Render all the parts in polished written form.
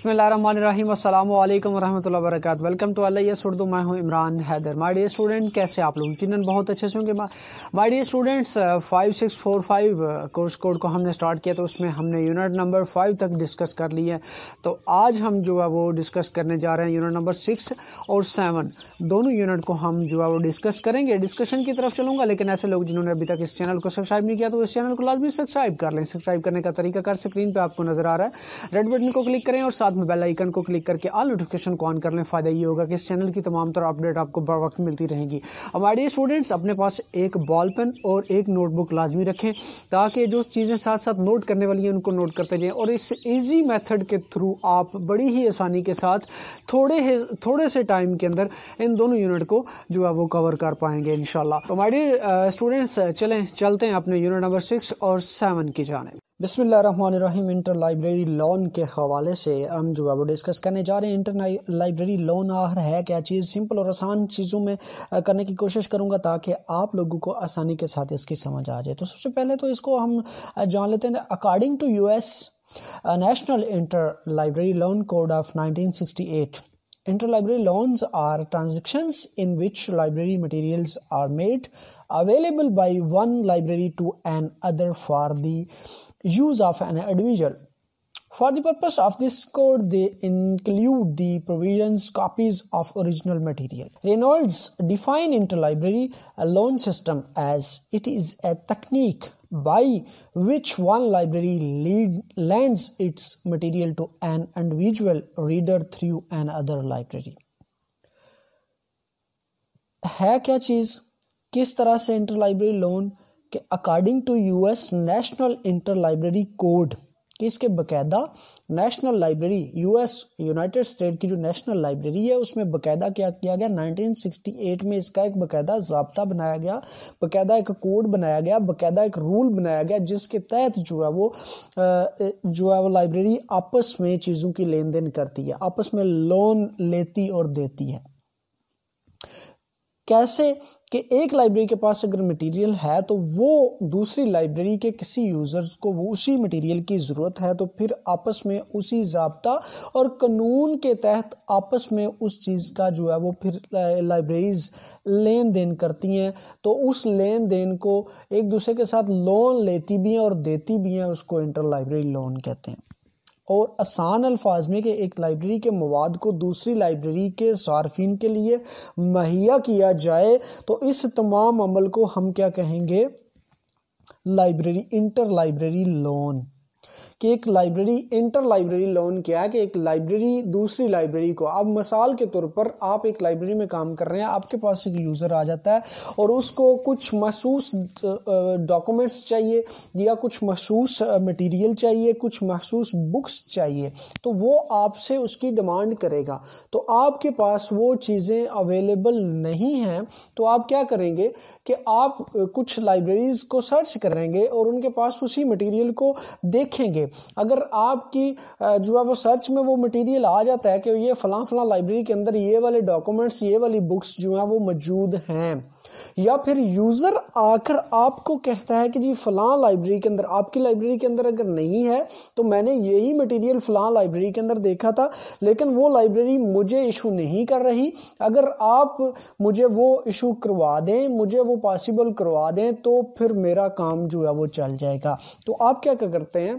بسم اللہ الرحمن الرحیم، السلام علیکم ورحمۃ اللہ وبرکاتہ۔ ویلکم ٹو LIS اردو، میں ہوں Imran Haider. My dear student, کیسے آپ لوگ؟ یقیناً بہت اچھے سے ہوں گے۔ My dear students, 5645 course code کو ہم نے سٹارٹ کیا، تو اس میں ہم نے یونٹ نمبر 5 تک ڈسکس کر لی ہے۔ تو آج ہم جو ہے وہ ڈسکس کرنے جا رہے ہیں یونٹ نمبر 6 اور 7، دونوں یونٹ کو ہم جو ہے وہ ڈسکس کریں گے۔ ڈسکشن کی طرف چلوں گا، لیکن ایسے لوگ جنہوں نے ابھی تک اس چینل کو سبسکرائب نہیں کیا تو اس چینل کو لازمی سبسکرائب کر لیں۔ سبسکرائب کرنے کا طریقہ کار اسکرین پہ آپ کو نظر آ رہا ہے، ریڈ بٹن کو کلک کریں اور ساتھ میں بیل آئیکن کو کلک کر کے آل نوٹیفیکیشن کو آن کر لیں۔ فائدہ یہ ہوگا کہ اس چینل کی تمام تر اپڈیٹ آپ کو بر وقت ملتی رہیں گی۔ ہمارے اسٹوڈنٹس اپنے پاس ایک بال پین اور ایک نوٹ بک لازمی رکھیں، تاکہ جو چیزیں ساتھ ساتھ نوٹ کرنے والی ہیں ان کو نوٹ کرتے جائیں، اور اس ایزی میتھڈ کے تھرو آپ بڑی ہی آسانی کے ساتھ تھوڑے سے ٹائم کے اندر ان دونوں یونٹ کو جو ہے وہ کور کر پائیں گے انشاءاللہ۔ تو ہمارے اسٹوڈنٹس چلتے ہیں اپنے یونٹ نمبر 6 اور 7 کی جانب۔ بسم اللہ الرحمن الرحیم۔ انٹر لائبریری لون کے حوالے سے ہم جو ہے وہ ڈسکس کرنے جا رہے ہیں۔ انٹر لائبریری لون آخر ہے کیا چیز؟ سمپل اور آسان چیزوں میں کرنے کی کوشش کروں گا تاکہ آپ لوگوں کو آسانی کے ساتھ اس کی سمجھ آ جائے۔ تو سب سے پہلے تو اس کو ہم جان لیتے ہیں۔ According to US national inter library loan code of 1968، interlibrary loans are transactions in which library materials are made available by one library to another for the use of an individual. For the purpose of this code, they include the provisions copies of original material. Reynolds define interlibrary loan system as it is a technique by which one library lends its material to an individual reader through another library. ہے کیا چیز؟ کس طرح سے inter library loan کہ according to US national interlibrary code, کہ اس کے باقاعدہ نیشنل لائبریری یونائٹڈ اسٹیٹ کی جو نیشنل لائبریری ہے اس میں باقاعدہ کیا کیا گیا، 1968 میں اس کا ایک باقاعدہ ضابطہ بنایا گیا، باقاعدہ ایک کوڈ بنایا گیا، باقاعدہ ایک رول بنایا گیا، جس کے تحت جو ہے وہ لائبریری آپس میں چیزوں کی لین دین کرتی ہے، آپس میں لون لیتی اور دیتی ہے۔ کیسے؟ کہ ایک لائبریری کے پاس اگر مٹیریل ہے تو وہ دوسری لائبریری کے کسی یوزرز کو وہ اسی مٹیریل کی ضرورت ہے، تو پھر آپس میں اسی ضابطہ اور قانون کے تحت آپس میں اس چیز کا جو ہے وہ پھر لائبریریز لین دین کرتی ہیں۔ تو اس لین دین کو ایک دوسرے کے ساتھ لون لیتی بھی ہیں اور دیتی بھی ہیں، اس کو انٹر لائبریری لون کہتے ہیں۔ اور آسان الفاظ میں کہ ایک لائبریری کے مواد کو دوسری لائبریری کے صارفین کے لیے مہیا کیا جائے، تو اس تمام عمل کو ہم کیا کہیں گے؟ Inter library loan. کہ ایک لائبریری انٹر لائبریری لون کیا ہے کہ ایک لائبریری دوسری لائبریری کو، اب مثال کے طور پر آپ ایک لائبریری میں کام کر رہے ہیں، آپ کے پاس ایک یوزر آ جاتا ہے اور اس کو کچھ مخصوص ڈاکومنٹس چاہیے یا کچھ مخصوص مٹیریل چاہیے، کچھ مخصوص بکس چاہیے، تو وہ آپ سے اس کی ڈیمانڈ کرے گا۔ تو آپ کے پاس وہ چیزیں اویلیبل نہیں ہیں، تو آپ کیا کریں گے کہ آپ کچھ لائبریریز کو سرچ کریں گے اور ان کے پاس اسی مٹیریل کو دیکھیں گے۔ اگر آپ کی جو ہے وہ سرچ میں وہ مٹیریل آ جاتا ہے کہ یہ فلاں فلاں لائبریری کے اندر یہ والے ڈاکومنٹس، یہ والی بکس جو ہیں وہ موجود ہیں، یا پھر یوزر آ کر آپ کو کہتا ہے کہ جی فلاں لائبریری کے اندر، آپ کی لائبریری کے اندر اگر نہیں ہے تو میں نے یہی مٹیریل فلاں لائبریری کے اندر دیکھا تھا، لیکن وہ لائبریری مجھے ایشو نہیں کر رہی، اگر آپ مجھے وہ ایشو کروا دیں، مجھے وہ پاسبل کروا دیں، تو پھر میرا کام جو ہے وہ چل جائے گا۔ تو آپ کیا کرتے ہیں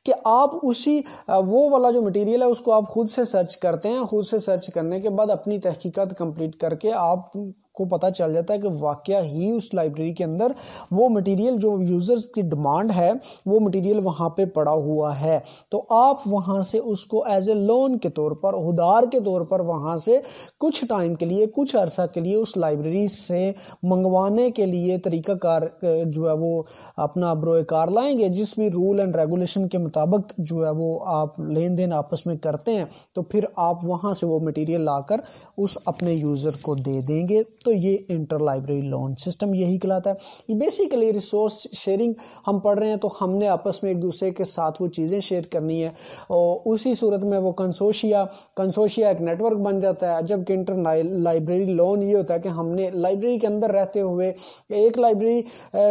کہ آپ اسی وہ والا جو مٹیریل ہے اس کو آپ خود سے سرچ کرتے ہیں، خود سے سرچ کرنے کے بعد اپنی تحقیقات کمپلیٹ کر کے آپ کو پتا چل جاتا ہے کہ واقعہ ہی اس لائبریری کے اندر وہ مٹیریل جو یوزرز کی ڈیمانڈ ہے وہ مٹیریل وہاں پہ پڑا ہوا ہے، تو آپ وہاں سے اس کو ایز اے لون کے طور پر، ادھار کے طور پر وہاں سے کچھ ٹائم کے لیے، کچھ عرصہ کے لیے اس لائبریری سے منگوانے کے لیے طریقہ کار جو ہے وہ اپنا بروئے کار لائیں گے، جس بھی رول اینڈ ریگولیشن کے مطابق جو ہے وہ آپ لین دین آپس میں کرتے ہیں، تو پھر آپ وہاں سے وہ مٹیریل لا کر اس اپنے یوزر کو دے دیں گے۔ تو یہ انٹر لائبریری لون سسٹم یہی کہلاتا ہے. بیسیکلی ریسورس شیئرنگ ہم پڑھ رہے ہیں تو ہم نے آپس میں ایک دوسرے کے ساتھ وہ چیزیں شیئر کرنی ہے اور اسی صورت میں وہ کنسورشیا ایک نیٹ ورک بن جاتا ہے. جبکہ انٹر لائبریری لون یہ ہوتا ہے کہ ہم نے لائبریری کے اندر رہتے ہوئے ایک لائبریری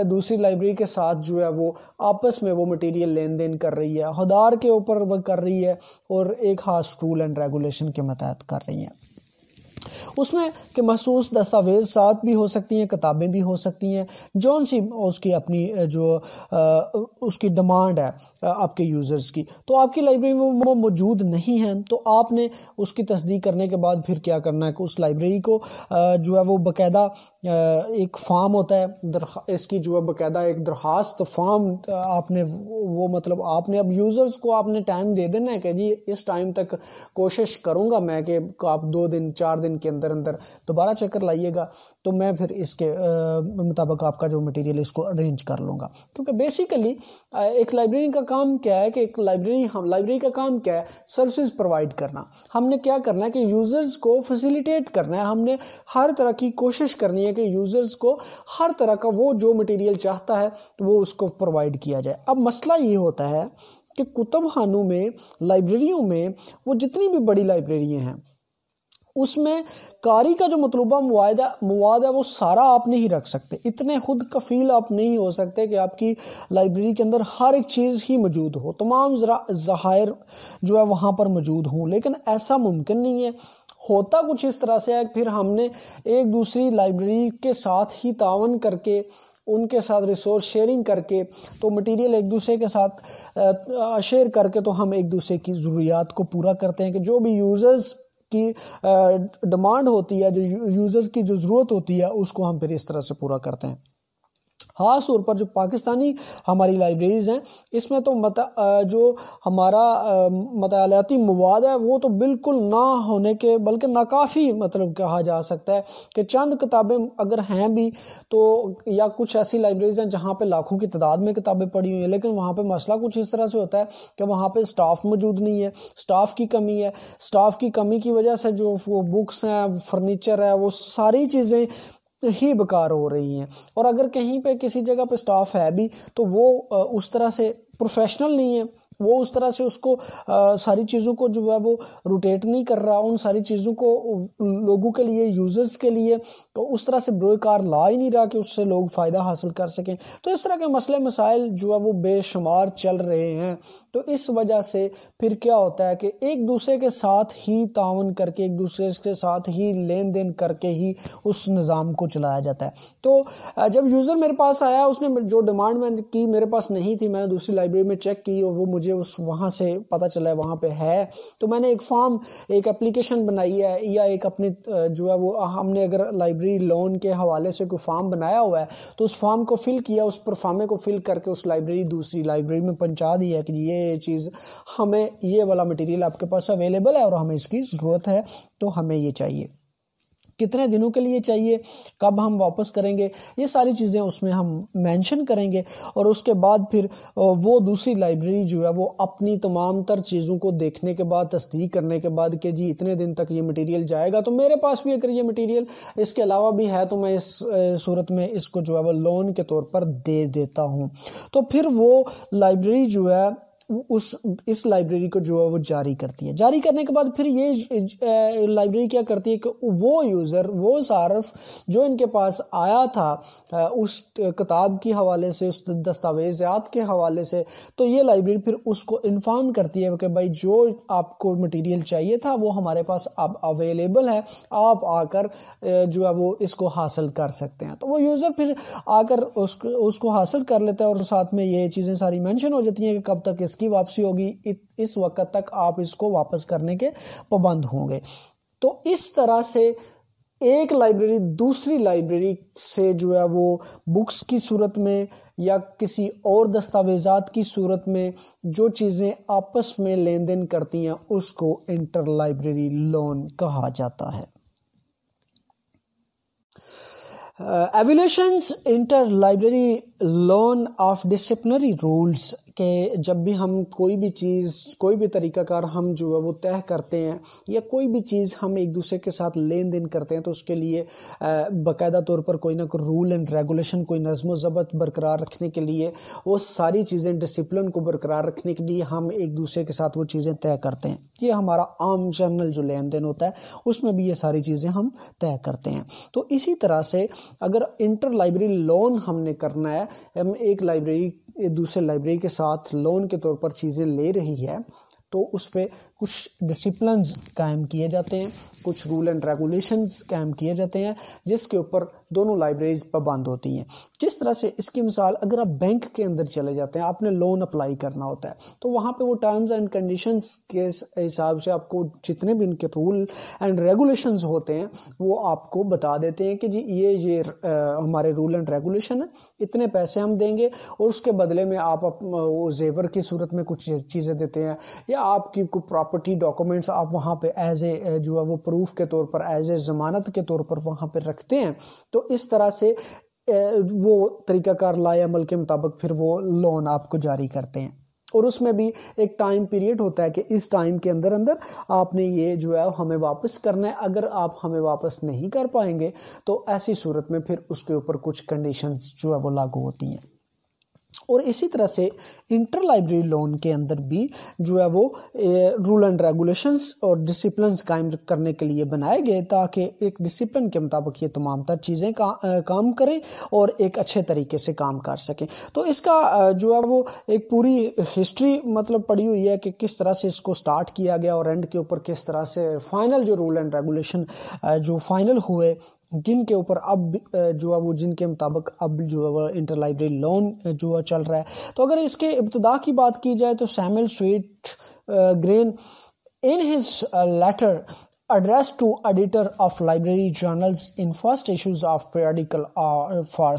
دوسری لائبریری کے ساتھ جو ہے وہ آپس میں وہ مٹیریل لین دین کر رہی ہے, خودار کے اوپر وہ کر رہی ہے اور ایک خاص رول اینڈ ریگولیشن کے متحد کر رہی ہیں. اس میں کہ محسوس دستاویزات بھی ہو سکتی ہیں, کتابیں بھی ہو سکتی ہیں, جون سی اس کی اپنی جو اس کی ڈیمانڈ ہے آپ کے یوزرز کی, تو آپ کی لائبریری میں وہ موجود نہیں ہیں تو آپ نے اس کی تصدیق کرنے کے بعد پھر کیا کرنا ہے کہ اس لائبریری کو جو ہے وہ باقاعدہ ایک فارم ہوتا ہے, اس کی جو ہے باقاعدہ ایک درخواست فارم آپ نے وہ مطلب آپ نے اب یوزرز کو آپ نے ٹائم دے دینا ہے کہ جی اس ٹائم تک کوشش کروں گا میں کہ آپ 2 دن 4 دن کے اندر دوبارہ چکر لائیے گا, تو میں پھر اس کے مطابق آپ کا جو مٹیریل اس کو ارینج کر لوں گا. کیونکہ بیسیکلی ایک لائبریری کا کام کیا ہے کہ ایک لائبریری کا کام کیا ہے, سروسز پرووائڈ کرنا. ہم نے کیا کرنا ہے کہ یوزرز کو فیسیلیٹیٹ کرنا ہے, ہم نے ہر طرح کی کوشش کرنی ہے کہ یوزرز کو ہر طرح کا وہ جو مٹیریل چاہتا ہے وہ اس کو پرووائڈ کیا جائے. اب مسئلہ یہ ہوتا ہے کہ کتب خانوں میں, لائبریریوں میں, وہ جتنی بھی بڑی لائبریریاں ہیں اس میں قاری کا جو مطلوبہ مواد ہے وہ سارا آپ نہیں رکھ سکتے. اتنے خود کفیل آپ نہیں ہو سکتے کہ آپ کی لائبریری کے اندر ہر ایک چیز ہی موجود ہو, تمام ذخائر جو ہے وہاں پر موجود ہوں. لیکن ایسا ممکن نہیں ہے. ہوتا کچھ اس طرح سے ہے, پھر ہم نے ایک دوسری لائبریری کے ساتھ ہی تعاون کر کے, ان کے ساتھ ریسورس شیئرنگ کر کے, تو مٹیریل ایک دوسرے کے ساتھ شیئر کر کے تو ہم ایک دوسرے کی ضروریات کو پورا کرتے ہیں کہ جو بھی یوزرز کی ڈیمانڈ ہوتی ہے, جو یوزرز کی جو ضرورت ہوتی ہے اس کو ہم پھر اس طرح سے پورا کرتے ہیں. خاص طور پر جو پاکستانی ہماری لائبریریز ہیں اس میں تو جو ہمارا مطالعاتی مواد ہے وہ تو بالکل نہ ہونے کے بلکہ ناکافی مطلب کہا جا سکتا ہے کہ چند کتابیں اگر ہیں بھی تو, یا کچھ ایسی لائبریریز ہیں جہاں پہ لاکھوں کی تعداد میں کتابیں پڑھی ہوئی ہیں, لیکن وہاں پہ مسئلہ کچھ اس طرح سے ہوتا ہے کہ وہاں پہ سٹاف موجود نہیں ہے, سٹاف کی کمی ہے. سٹاف کی کمی کی وجہ سے جو وہ بکس ہیں, فرنیچر ہے, وہ ساری چیزیں ہی بیکار ہو رہی ہیں. اور اگر کہیں پہ کسی جگہ پہ سٹاف ہے بھی تو وہ اس طرح سے پروفیشنل نہیں ہے, وہ اس طرح سے اس کو ساری چیزوں کو جو ہے وہ روٹیٹ نہیں کر رہا, ان ساری چیزوں کو لوگوں کے لیے, یوزرز کے لیے تو اس طرح سے بروئے کار لا ہی نہیں رہا کہ اس سے لوگ فائدہ حاصل کر سکیں. تو اس طرح کے مسئلے مسائل جو ہے وہ بے شمار چل رہے ہیں. تو اس وجہ سے پھر کیا ہوتا ہے کہ ایک دوسرے کے ساتھ ہی تعاون کر کے, ایک دوسرے کے ساتھ ہی لین دین کر کے ہی اس نظام کو چلایا جاتا ہے. تو جب یوزر میرے پاس آیا, اس نے جو ڈیمانڈ میں کی میرے پاس نہیں تھی, میں نے دوسری لائبریری میں چیک کی اور وہ مجھے وہاں سے پتہ چلا ہے وہاں پہ ہے, تو میں نے ایک فارم, ایک اپلیکیشن بنائی ہے, یا ایک اپنی جو ہے وہ ہم نے اگر لائبریری لون کے حوالے سے کوئی فارم بنایا ہوا ہے تو اس فارم کو فل کیا, اس پر فارمے کو فل کر کے اس لائبریری دوسری لائبریری میں پہنچا دی ہے کہ یہ چیز ہمیں, یہ والا مٹیریل آپ کے پاس اویلیبل ہے اور ہمیں اس کی ضرورت ہے, تو ہمیں یہ چاہیے, کتنے دنوں کے لیے چاہیے, کب ہم واپس کریں گے, یہ ساری چیزیں اس میں ہم مینشن کریں گے. اور اس کے بعد پھر وہ دوسری لائبریری جو ہے وہ اپنی تمام تر چیزوں کو دیکھنے کے بعد, تصدیق کرنے کے بعد کہ جی اتنے دن تک یہ مٹیریل جائے گا, تو میرے پاس بھی اگر یہ مٹیریل اس کے علاوہ بھی ہے تو میں اس صورت میں اس کو جو ہے وہ لون کے طور پر دے دیتا ہوں. تو پھر وہ لائبریری جو ہے اس لائبریری کو جو ہے وہ جاری کرتی ہے. جاری کرنے کے بعد پھر یہ لائبریری کیا کرتی ہے کہ وہ یوزر, وہ صارف جو ان کے پاس آیا تھا اس کتاب کی حوالے سے, اس دستاویزات کے حوالے سے, تو یہ لائبریری پھر اس کو انفارم کرتی ہے کہ بھائی جو آپ کو مٹیریل چاہیے تھا وہ ہمارے پاس اب اویلیبل ہے, آپ آ کر جو ہے وہ اس کو حاصل کر سکتے ہیں. تو وہ یوزر پھر آ کر اس کو حاصل کر لیتا ہے, اور ساتھ میں یہ چیزیں ساری مینشن ہو جاتی ہیں کہ کب تک اس کی واپسی ہوگی, اس وقت تک آپ اس کو واپس کرنے کے پابند ہوں گے. تو اس طرح سے ایک لائبریری دوسری لائبریری سے جو ہے وہ بکس کی صورت میں یا کسی اور دستاویزات کی صورت میں جو چیزیں آپس میں لین دین کرتی ہیں اس کو انٹر لائبریری لون کہا جاتا ہے. Evolutions inter library learn of disciplinary rules کہ جب بھی ہم کوئی بھی چیز کوئی بھی طریقہ کار ہم جو ہے وہ طے کرتے ہیں یا کوئی بھی چیز ہم ایک دوسرے کے ساتھ لین دین کرتے ہیں تو اس کے لیے باقاعدہ طور پر کوئی نہ کوئی رول اینڈ ریگولیشن کوئی نظم و ضبط برقرار رکھنے کے لیے وہ ساری چیزیں ڈسپلن کو برقرار رکھنے کے لیے ہم ایک دوسرے کے ساتھ وہ چیزیں طے کرتے ہیں. یہ ہمارا عام جنرل جو لین دین ہوتا ہے اس میں بھی یہ ساری چیزیں ہم طے کرتے ہیں. تو اسی طرح سے اگر انٹر لائبریری لون ہم نے کرنا ہے, ہم ایک لائبریری دوسرے لائبریری کے ساتھ لون کے طور پر چیزیں لے رہی ہے تو اس پہ کچھ ڈسپلنز قائم کیے جاتے ہیں, کچھ رول اینڈ ریگولیشنز قائم کیے جاتے ہیں جس کے اوپر دونوں لائبریریز پابند ہوتی ہیں. جس طرح سے اس کی مثال اگر آپ بینک کے اندر چلے جاتے ہیں, آپ نے لون اپلائی کرنا ہوتا ہے تو وہاں پہ وہ ٹرمز اینڈ کنڈیشنز کے حساب سے آپ کو جتنے بھی ان کے رول اینڈ ریگولیشنز ہوتے ہیں وہ آپ کو بتا دیتے ہیں کہ جی یہ ہمارے رول اینڈ ریگولیشن ہے, اتنے پیسے ہم دیں گے اور اس کے بدلے میں آپ وہ زیور کی صورت میں کچھ چیزیں دیتے ہیں یا آپ کی کوئی پراپرٹی ڈاکومنٹس آپ وہاں پہ ایز اے جو ہے وہ پروف کے طور پر ایز اے ضمانت کے طور پر وہاں پہ رکھتے ہیں. تو اس طرح سے وہ طریقہ کار لائے عمل کے مطابق پھر وہ لون آپ کو جاری کرتے ہیں. اور اس میں بھی ایک ٹائم پیریڈ ہوتا ہے کہ اس ٹائم کے اندر آپ نے یہ جو ہے ہمیں واپس کرنا ہے. اگر آپ ہمیں واپس نہیں کر پائیں گے تو ایسی صورت میں پھر اس کے اوپر کچھ کنڈیشنز جو ہے وہ لاگو ہوتی ہیں. اور اسی طرح سے انٹر لائبریری لون کے اندر بھی جو ہے وہ رول اینڈ ریگولیشنز اور ڈسپلنز قائم کرنے کے لیے بنائے گئے تاکہ ایک ڈسپلن کے مطابق یہ تمام تر چیزیں کام کریں اور ایک اچھے طریقے سے کام کر سکیں. تو اس کا جو ہے وہ ایک پوری ہسٹری مطلب پڑی ہوئی ہے کہ کس طرح سے اس کو سٹارٹ کیا گیا اور اینڈ کے اوپر کس طرح سے فائنل جو رول اینڈ ریگولیشن جو فائنل ہوئے جن کے اوپر اب جو ہے وہ جن کے مطابق اب جو ہے وہ انٹر لائبریری لون جو ہے چل رہا ہے. تو اگر اس کے ابتدا کی بات کی جائے تو Samuel Swett Green in his letter addressed to editor of library journals in first issues of periodical for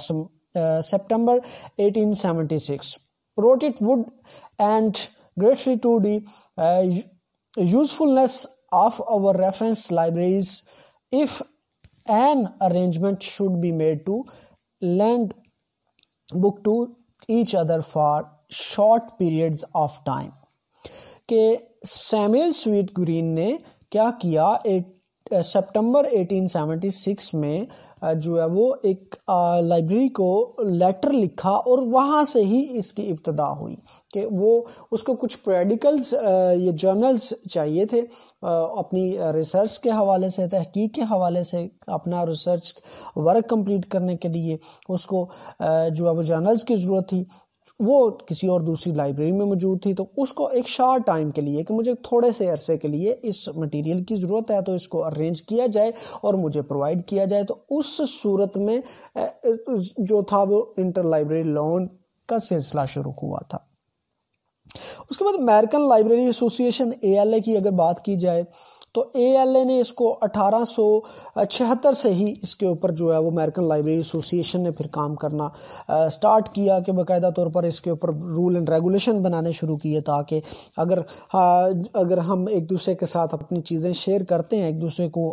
September 1876 wrote it would and greatly to the usefulness of our reference libraries if an arrangement should be made to lend book to each other for short periods of time. کہ Samuel Swett green نے کیا کیا September 1876 میں جو ہے وہ ایک library کو لیٹر لکھا اور وہاں سے ہی اس کی ابتدا ہوئی کہ وہ اس کو کچھ پیریڈیکلز یہ جرنلز چاہیے تھے اپنی ریسرچ کے حوالے سے, تحقیق کے حوالے سے, اپنا ریسرچ ورک کمپلیٹ کرنے کے لیے اس کو جو ہے وہ جرنلز کی ضرورت تھی. وہ کسی اور دوسری لائبریری میں موجود تھی تو اس کو ایک شارٹ ٹائم کے لیے کہ مجھے تھوڑے سے عرصے کے لیے اس مٹیریل کی ضرورت ہے تو اس کو ارینج کیا جائے اور مجھے پرووائڈ کیا جائے. تو اس صورت میں جو تھا وہ انٹر لائبریری لون کا سلسلہ شروع ہوا تھا. اس کے بعد امریکن لائبریری ایسوسی ایشن ALA کی اگر بات کی جائے تو ALA نے اس کو 1876 سے ہی اس کے اوپر جو ہے وہ امریکن لائبریری ایسوسی ایشن نے پھر کام کرنا سٹارٹ کیا کہ باقاعدہ طور پر اس کے اوپر رول اینڈ ریگولیشن بنانے شروع کیے تاکہ اگر ہم ایک دوسرے کے ساتھ اپنی چیزیں شیئر کرتے ہیں, ایک دوسرے کو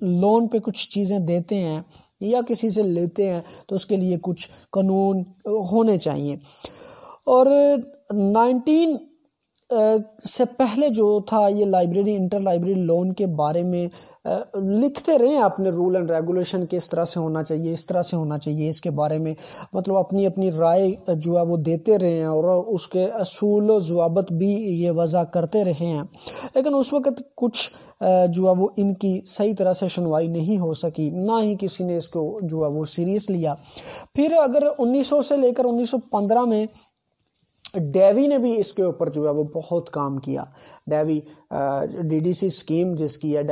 لون پہ کچھ چیزیں دیتے ہیں یا کسی سے لیتے ہیں تو اس کے لیے کچھ قانون ہونے چاہیے. اور 19 سے پہلے جو تھا یہ لائبریری انٹر لائبریری لون کے بارے میں لکھتے رہے اپنے رول اینڈ ریگولیشن کے اس طرح سے ہونا چاہیے, اس طرح سے ہونا چاہیے, اس کے بارے میں مطلب اپنی رائے جو ہے وہ دیتے رہے ہیں اور اس کے اصول و ضوابط بھی یہ وضع کرتے رہے ہیں. لیکن اس وقت کچھ جو ہے وہ ان کی صحیح طرح سے سنوائی نہیں ہو سکی, نہ ہی کسی نے اس کو جو ہے وہ سیریس لیا. پھر اگر 1900 سے لے کر 1915 میں ڈیوی نے بھی اس کے اوپر جو ہے وہ بہت کام کیا. ڈیوی DDC اسکیم جس کی ہے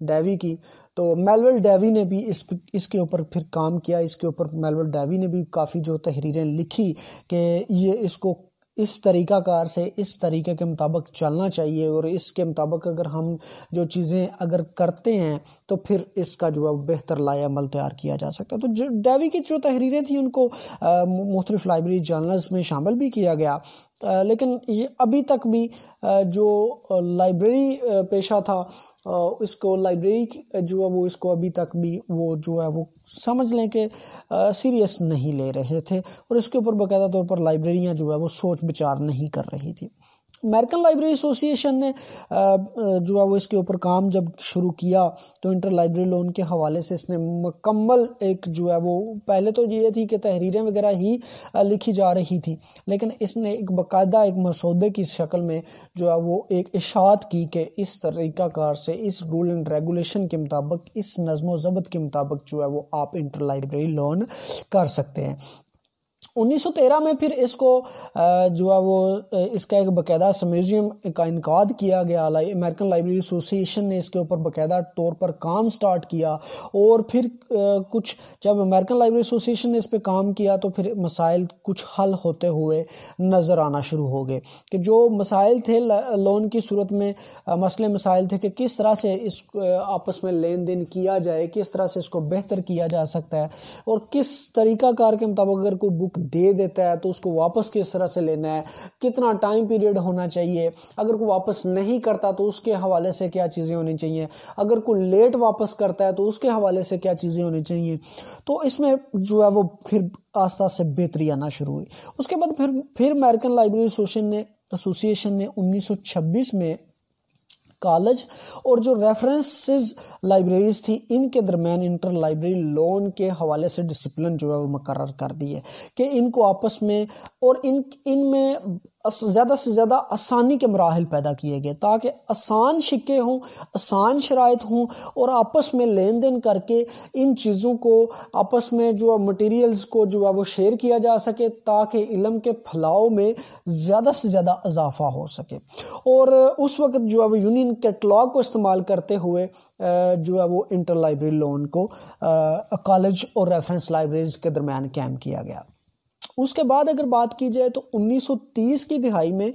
ڈیوی کی, تو میلول ڈیوی نے بھی اس کے اوپر پھر کام کیا. اس کے اوپر میلول ڈیوی نے بھی کافی جو تحریریں لکھی کہ یہ اس کو اس طریقہ کار سے اس طریقے کے مطابق چلنا چاہیے اور اس کے مطابق اگر ہم جو چیزیں اگر کرتے ہیں تو پھر اس کا جو ہے بہتر لائحہ عمل تیار کیا جا سکتا ہے. تو ڈیوی کی جو تحریریں تھیں ان کو مختلف لائبریری جرنلز میں شامل بھی کیا گیا. لیکن یہ ابھی تک بھی جو لائبریری پیشہ تھا اس کو لائبریری جو ہے وہ اس کو ابھی تک بھی وہ جو ہے وہ سمجھ لیں کہ سیریس نہیں لے رہے تھے، اور اس کے اوپر باقاعدہ طور پر لائبریریاں جو ہے وہ سوچ بچار نہیں کر رہی تھی۔ امریکن لائبریری ایسوسی ایشن نے جو ہے وہ اس کے اوپر کام جب شروع کیا تو انٹر لائبریری لون کے حوالے سے اس نے مکمل ایک جو ہے وہ پہلے تو یہ تھی کہ تحریریں وغیرہ ہی لکھی جا رہی تھی، لیکن اس نے ایک باقاعدہ ایک مسودے کی شکل میں جو ہے وہ ایک اشاعت کی کہ اس طریقہ کار سے اس رول اینڈ ریگولیشن کے مطابق، اس نظم و ضبط کے مطابق جو ہے وہ آپ انٹر لائبریری لون کر سکتے ہیں۔ 1913 میں پھر اس کو جو ہے وہ اس کا ایک باقاعدہ سمیزیم کا انعقاد کیا گیا۔ امریکن لائبریری ایسوسی ایشن نے اس کے اوپر باقاعدہ طور پر کام سٹارٹ کیا، اور پھر کچھ جب امریکن لائبریری ایسوسی ایشن نے اس پہ کام کیا تو پھر مسائل کچھ حل ہوتے ہوئے نظر آنا شروع ہو گئے کہ جو مسائل تھے لون کی صورت میں، مسئلے مسائل تھے کہ کس طرح سے اس آپس میں لین دین کیا جائے، کس طرح سے اس کو بہتر کیا جا سکتا ہے، اور کس طریقہ کار کے مطابق اگر کوئی بک دے دیتا ہے تو اس کو واپس کس طرح سے لینا ہے، کتنا ٹائم پیریڈ ہونا چاہیے، اگر کوئی واپس نہیں کرتا تو اس کے حوالے سے کیا چیزیں ہونی چاہیے، اگر کوئی لیٹ واپس کرتا ہے تو اس کے حوالے سے کیا چیزیں ہونی چاہیے۔ تو اس میں جو ہے وہ پھر آستہ سے بہتری آنا شروع ہوئی۔ اس کے بعد پھر امریکن لائبریری ایسوسی ایشن نے 1926 میں کالج اور جو ریفرنسز لائبریریز تھی ان کے درمیان انٹر لائبریری لون کے حوالے سے ڈسپلن جو ہے وہ مقرر کر دی ہے کہ ان کو آپس میں اور ان میں زیادہ سے زیادہ آسانی کے مراحل پیدا کیے گئے تاکہ آسان شکے ہوں، آسان شرائط ہوں، اور آپس میں لین دین کر کے ان چیزوں کو آپس میں جو مٹیریلز کو جو ہے وہ شیئر کیا جا سکے تاکہ علم کے پھیلاؤ میں زیادہ سے زیادہ اضافہ ہو سکے۔ اور اس وقت جو ہے وہ یونین کیٹلاگ کو استعمال کرتے ہوئے جو ہے وہ انٹر لائبریری لون کو کالج اور ریفرنس لائبریریز کے درمیان قائم کیا گیا۔ اس کے بعد اگر بات کی جائے تو 1930 کی دہائی میں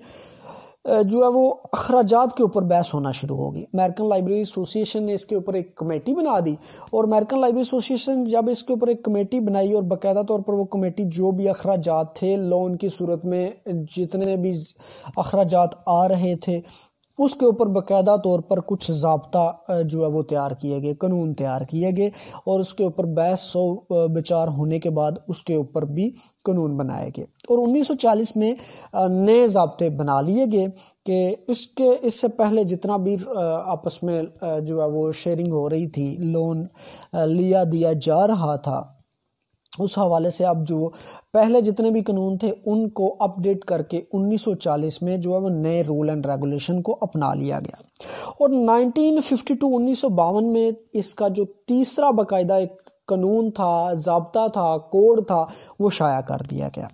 جو ہے وہ اخراجات کے اوپر بحث ہونا شروع ہوگی۔ امریکن لائبریری ایسوسی ایشن نے اس کے اوپر ایک کمیٹی بنا دی، اور امریکن لائبریری ایسوسی ایشن جب اس کے اوپر ایک کمیٹی بنائی اور باقاعدہ طور پر وہ کمیٹی جو بھی اخراجات تھے لون کی صورت میں، جتنے بھی اخراجات آ رہے تھے اس کے اوپر باقاعدہ طور پر کچھ ضابطہ جو ہے وہ تیار کیے گئے، قانون تیار کیے گئے، اور اس کے اوپر بحث و بچار ہونے کے بعد اس کے اوپر بھی قانون بنائے گئے، اور 1940 میں نئے ضابطے بنا لیے گئے کہ اس سے پہلے جتنا بھی آپس میں جو ہے وہ شیئرنگ ہو رہی تھی، لون لیا دیا جا رہا تھا، اس حوالے سے اب جو پہلے جتنے بھی قانون تھے ان کو اپ ڈیٹ کر کے 1940 میں جو ہے وہ نئے رول اینڈ ریگولیشن کو اپنا لیا گیا، اور 1952 میں اس کا جو تیسرا باقاعدہ ایک قانون تھا، ضابطہ تھا، کوڈ تھا، وہ شائع کر دیا گیا،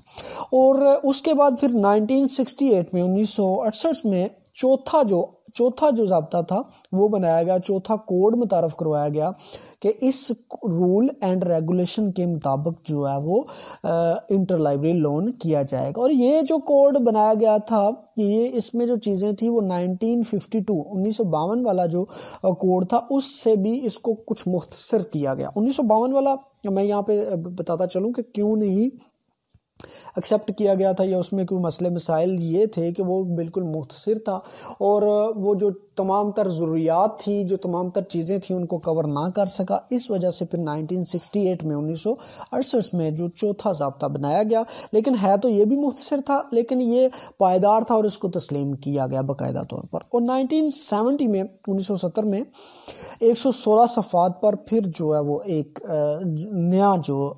اور اس کے بعد پھر 1968 میں چوتھا جو ضابطہ تھا وہ بنایا گیا، چوتھا کوڈ متعارف کروایا گیا کہ اس رول اینڈ ریگولیشن کے مطابق جو ہے وہ انٹر لائبریری لون کیا جائے گا۔ اور یہ جو کوڈ بنایا گیا تھا، یہ اس میں جو چیزیں تھیں وہ 1952 والا جو کوڈ تھا اس سے بھی اس کو کچھ مختصر کیا گیا۔ 1952 والا میں یہاں پہ بتاتا چلوں کہ کیوں نہیں ایکسیپٹ کیا گیا تھا، یا اس میں کوئی مسئلے مسائل یہ تھے کہ وہ بالکل مختصر تھا، اور وہ جو تمام تر ضروریات تھی، جو تمام تر چیزیں تھیں ان کو کور نہ کر سکا، اس وجہ سے پھر 1968 میں جو چوتھا ضابطہ بنایا گیا، لیکن ہے تو یہ بھی مختصر تھا لیکن یہ پائیدار تھا اور اس کو تسلیم کیا گیا باقاعدہ طور پر۔ اور 1970 میں 116 صفحات پر پھر جو ہے وہ ایک نیا جو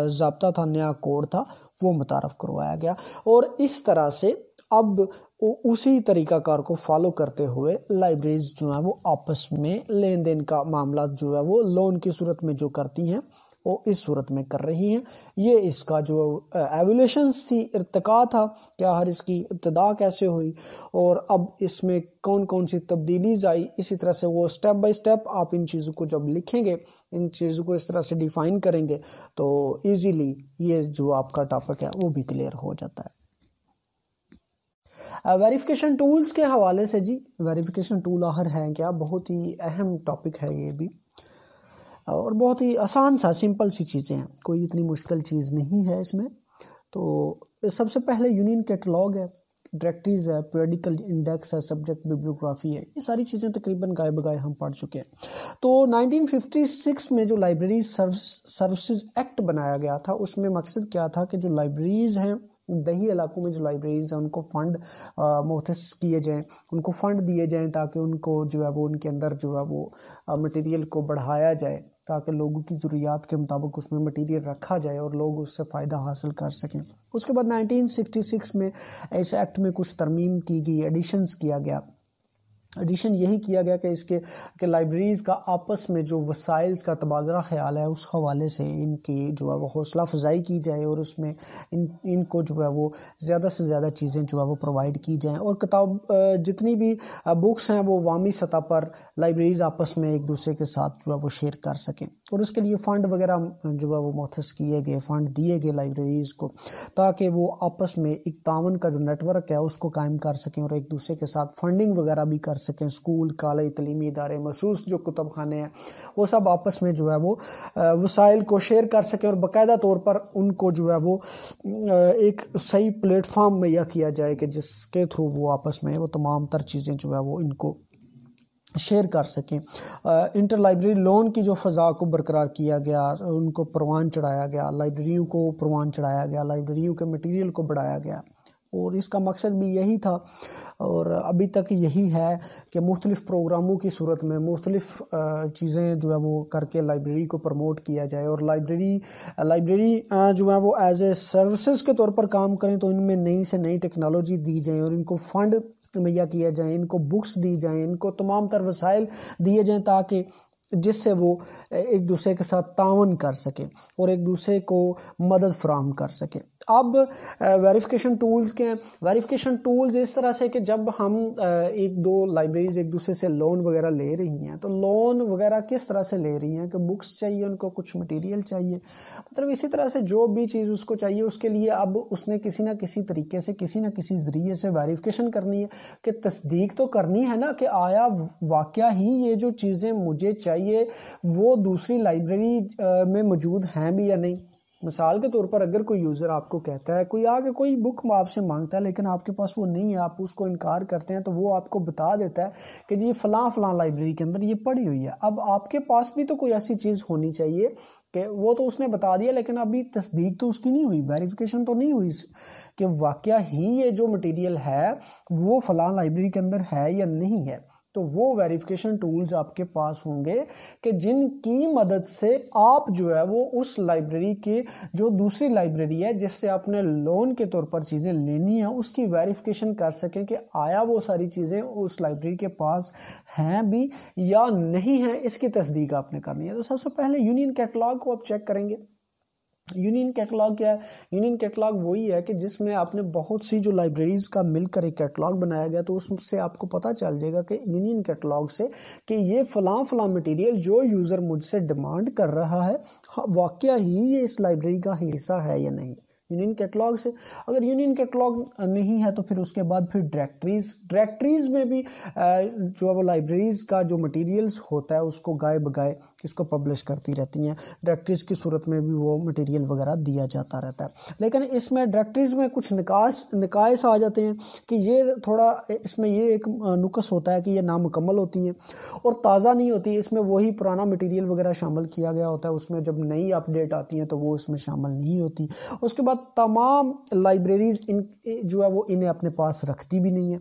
ضابطہ تھا، نیا کوڈ تھا، وہ متعارف کروایا گیا، اور اس طرح سے اب اسی طریقہ کار کو فالو کرتے ہوئے لائبریریز جو ہیں وہ آپس میں لین دین کا معاملات جو ہے وہ لون کی صورت میں جو کرتی ہیں وہ اس صورت میں کر رہی ہیں۔ یہ اس کا جو ایولیوشنز تھی، ارتقاء تھا، کیا ہر اس کی ابتدا کیسے ہوئی، اور اب اس میں کون کون سی تبدیلیز آئی، اسی طرح سے وہ سٹیپ بائی سٹیپ آپ ان چیزوں کو جب لکھیں گے، ان چیزوں کو اس طرح سے ڈیفائن کریں گے تو ایزیلی یہ جو آپ کا ٹاپک ہے وہ بھی کلیئر ہو جاتا ہے۔ ویریفیکیشن ٹولز کے حوالے سے جی، ویریفیکیشن ٹول آخر ہیں کیا، بہت ہی اہم ٹاپک ہے یہ بھی، اور بہت ہی آسان سا سمپل سی چیزیں ہیں، کوئی اتنی مشکل چیز نہیں ہے اس میں۔ تو سب سے پہلے یونین کیٹلاگ ہے، ڈائریکٹریز ہے، پیریڈیکل انڈیکس ہے، سبجیکٹ بیبلیوگرافی ہے، یہ ساری چیزیں تقریباً گائے بگائے ہم پڑھ چکے ہیں۔ تو 1956 میں جو لائبریری سروسز ایکٹ بنایا گیا تھا، اس میں مقصد کیا تھا کہ جو لائبریریز ہیں، دیہی علاقوں میں جو لائبریریز ہیں ان کو فنڈ مختص کیے جائیں، ان کو فنڈ دیے جائیں تاکہ ان کو جو ہے وہ ان کے اندر جو ہے وہ مٹیریل کو بڑھایا جائے، تاکہ لوگوں کی ضروریات کے مطابق اس میں مٹیریل رکھا جائے اور لوگ اس سے فائدہ حاصل کر سکیں۔ اس کے بعد 1966 میں اس ایکٹ میں کچھ ترمیم کی گئی، ایڈیشنز کیا گیا۔ ایڈیشن یہی کیا گیا کہ اس کے کہ لائبریریز کا آپس میں جو وسائل کا تبادلہ خیال ہے اس حوالے سے ان کی جو ہے وہ حوصلہ افزائی کی جائے، اور اس میں ان کو جو ہے وہ زیادہ سے زیادہ چیزیں جو ہے وہ پرووائڈ کی جائیں، اور کتاب جتنی بھی بکس ہیں وہ عوامی سطح پر لائبریریز آپس میں ایک دوسرے کے ساتھ جو ہے وہ شیئر کر سکیں، اور اس کے لیے فنڈ وغیرہ جو ہے وہ مختص کیے گئے، فنڈ دیے گئے لائبریریز کو، تاکہ وہ آپس میں ایک تعاون کا جو نیٹ ورک ہے اس کو قائم کر سکیں اور ایک دوسرے کے ساتھ فنڈنگ وغیرہ بھی کر سکیں۔ اسکول، کالج، تعلیمی ادارے، مخصوص جو کتب خانے ہیں وہ سب آپس میں جو ہے وہ وسائل کو شیئر کر سکیں، اور باقاعدہ طور پر ان کو جو ہے وہ ایک صحیح پلیٹ فارم مہیا کیا جائے کہ جس کے تھرو وہ آپس میں وہ تمام تر چیزیں جو ہے وہ ان کو شیئر کر سکیں۔ انٹر لائبریری لون کی جو فضا کو برقرار کیا گیا، ان کو پروان چڑھایا گیا، لائبریریوں کو پروان چڑھایا گیا، لائبریریوں کے مٹیریل کو بڑھایا گیا، اور اس کا مقصد بھی یہی تھا اور ابھی تک یہی ہے کہ مختلف پروگراموں کی صورت میں مختلف چیزیں جو ہے وہ کر کے لائبریری کو پروموٹ کیا جائے، اور لائبریری جو ہے وہ ایز اے سروسز کے طور پر کام کریں، تو ان میں نئی سے نئی ٹیکنالوجی دی جائیں، اور ان کو فنڈ مہیا کیا جائیں، ان کو بکس دی جائیں، ان کو تمام تر وسائل دیے جائیں، تاکہ جس سے وہ ایک دوسرے کے ساتھ تعاون کر سکیں اور ایک دوسرے کو مدد فراہم کر سکیں۔ اب ویریفیکیشن ٹولز کے ہیں۔ ویریفیکیشن ٹولز اس طرح سے کہ جب ہم ایک دو لائبریریز ایک دوسرے سے لون وغیرہ لے رہی ہیں، تو لون وغیرہ کس طرح سے لے رہی ہیں کہ بکس چاہیے، ان کو کچھ مٹیریل چاہیے، مطلب اسی طرح سے جو بھی چیز اس کو چاہیے اس کے لیے اب اس نے کسی نہ کسی طریقے سے، کسی نہ کسی ذریعے سے ویریفیکیشن کرنی ہے، کہ تصدیق تو کرنی ہے نا کہ آیا واقعہ ہی یہ جو چیزیں مجھے چاہیے وہ دوسری لائبریری میں موجود ہیں بھی یا نہیں۔ مثال کے طور پر اگر کوئی یوزر آپ کو کہتا ہے، کوئی آگے کوئی بک آپ سے مانگتا ہے لیکن آپ کے پاس وہ نہیں ہے، آپ اس کو انکار کرتے ہیں، تو وہ آپ کو بتا دیتا ہے کہ جی فلاں فلاں لائبریری کے اندر یہ پڑی ہوئی ہے۔ اب آپ کے پاس بھی تو کوئی ایسی چیز ہونی چاہیے کہ وہ تو اس نے بتا دیا لیکن ابھی تصدیق تو اس کی نہیں ہوئی، ویریفیکیشن تو نہیں ہوئی کہ واقعہ ہی یہ جو مٹیریل ہے وہ فلاں لائبریری کے اندر ہے یا نہیں ہے۔ تو وہ ویریفیکیشن ٹولز آپ کے پاس ہوں گے کہ جن کی مدد سے آپ جو ہے وہ اس لائبریری کے جو دوسری لائبریری ہے جس سے آپ نے لون کے طور پر چیزیں لینی ہیں اس کی ویریفیکیشن کر سکیں کہ آیا وہ ساری چیزیں اس لائبریری کے پاس ہیں بھی یا نہیں ہیں، اس کی تصدیق آپ نے کرنی ہے۔ تو سب سے پہلے یونین کیٹلاگ کو آپ چیک کریں گے۔ یونین کیٹلاگ کیا ہے؟ یونین کیٹلاگ وہی ہے کہ جس میں آپ نے بہت سی جو لائبریریز کا مل کر ایک کیٹلاگ بنایا گیا، تو اس سے آپ کو پتہ چل جائے گا کہ یونین کیٹلاگ سے کہ یہ فلاں فلاں مٹیریل جو یوزر مجھ سے ڈیمانڈ کر رہا ہے واقعہ ہی یہ اس لائبریری کا حصہ ہے یا نہیں، یونین کیٹلاگ سے۔ اگر یونین کیٹلاگ نہیں ہے تو پھر اس کے بعد پھر ڈائریکٹریز میں بھی جو ہے وہ لائبریریز کا جو مٹیریلز ہوتا ہے اس کو گائے بگائے اس کو پبلش کرتی رہتی ہیں، ڈائریکٹریز کی صورت میں بھی وہ مٹیریل وغیرہ دیا جاتا رہتا ہے۔ لیکن اس میں ڈائریکٹریز میں کچھ نقائص آ جاتے ہیں کہ یہ تھوڑا اس میں یہ ایک نقص ہوتا ہے کہ یہ نامکمل ہوتی ہیں اور تازہ نہیں ہوتی، اس میں وہی پرانا مٹیریل وغیرہ شامل کیا گیا ہوتا ہے، اس میں جب نئی اپ ڈیٹ آتی ہیں تو وہ اس میں شامل نہیں ہوتی۔ اس کے بعد تمام لائبریریز جو ہے وہ انہیں اپنے پاس رکھتی بھی نہیں ہے،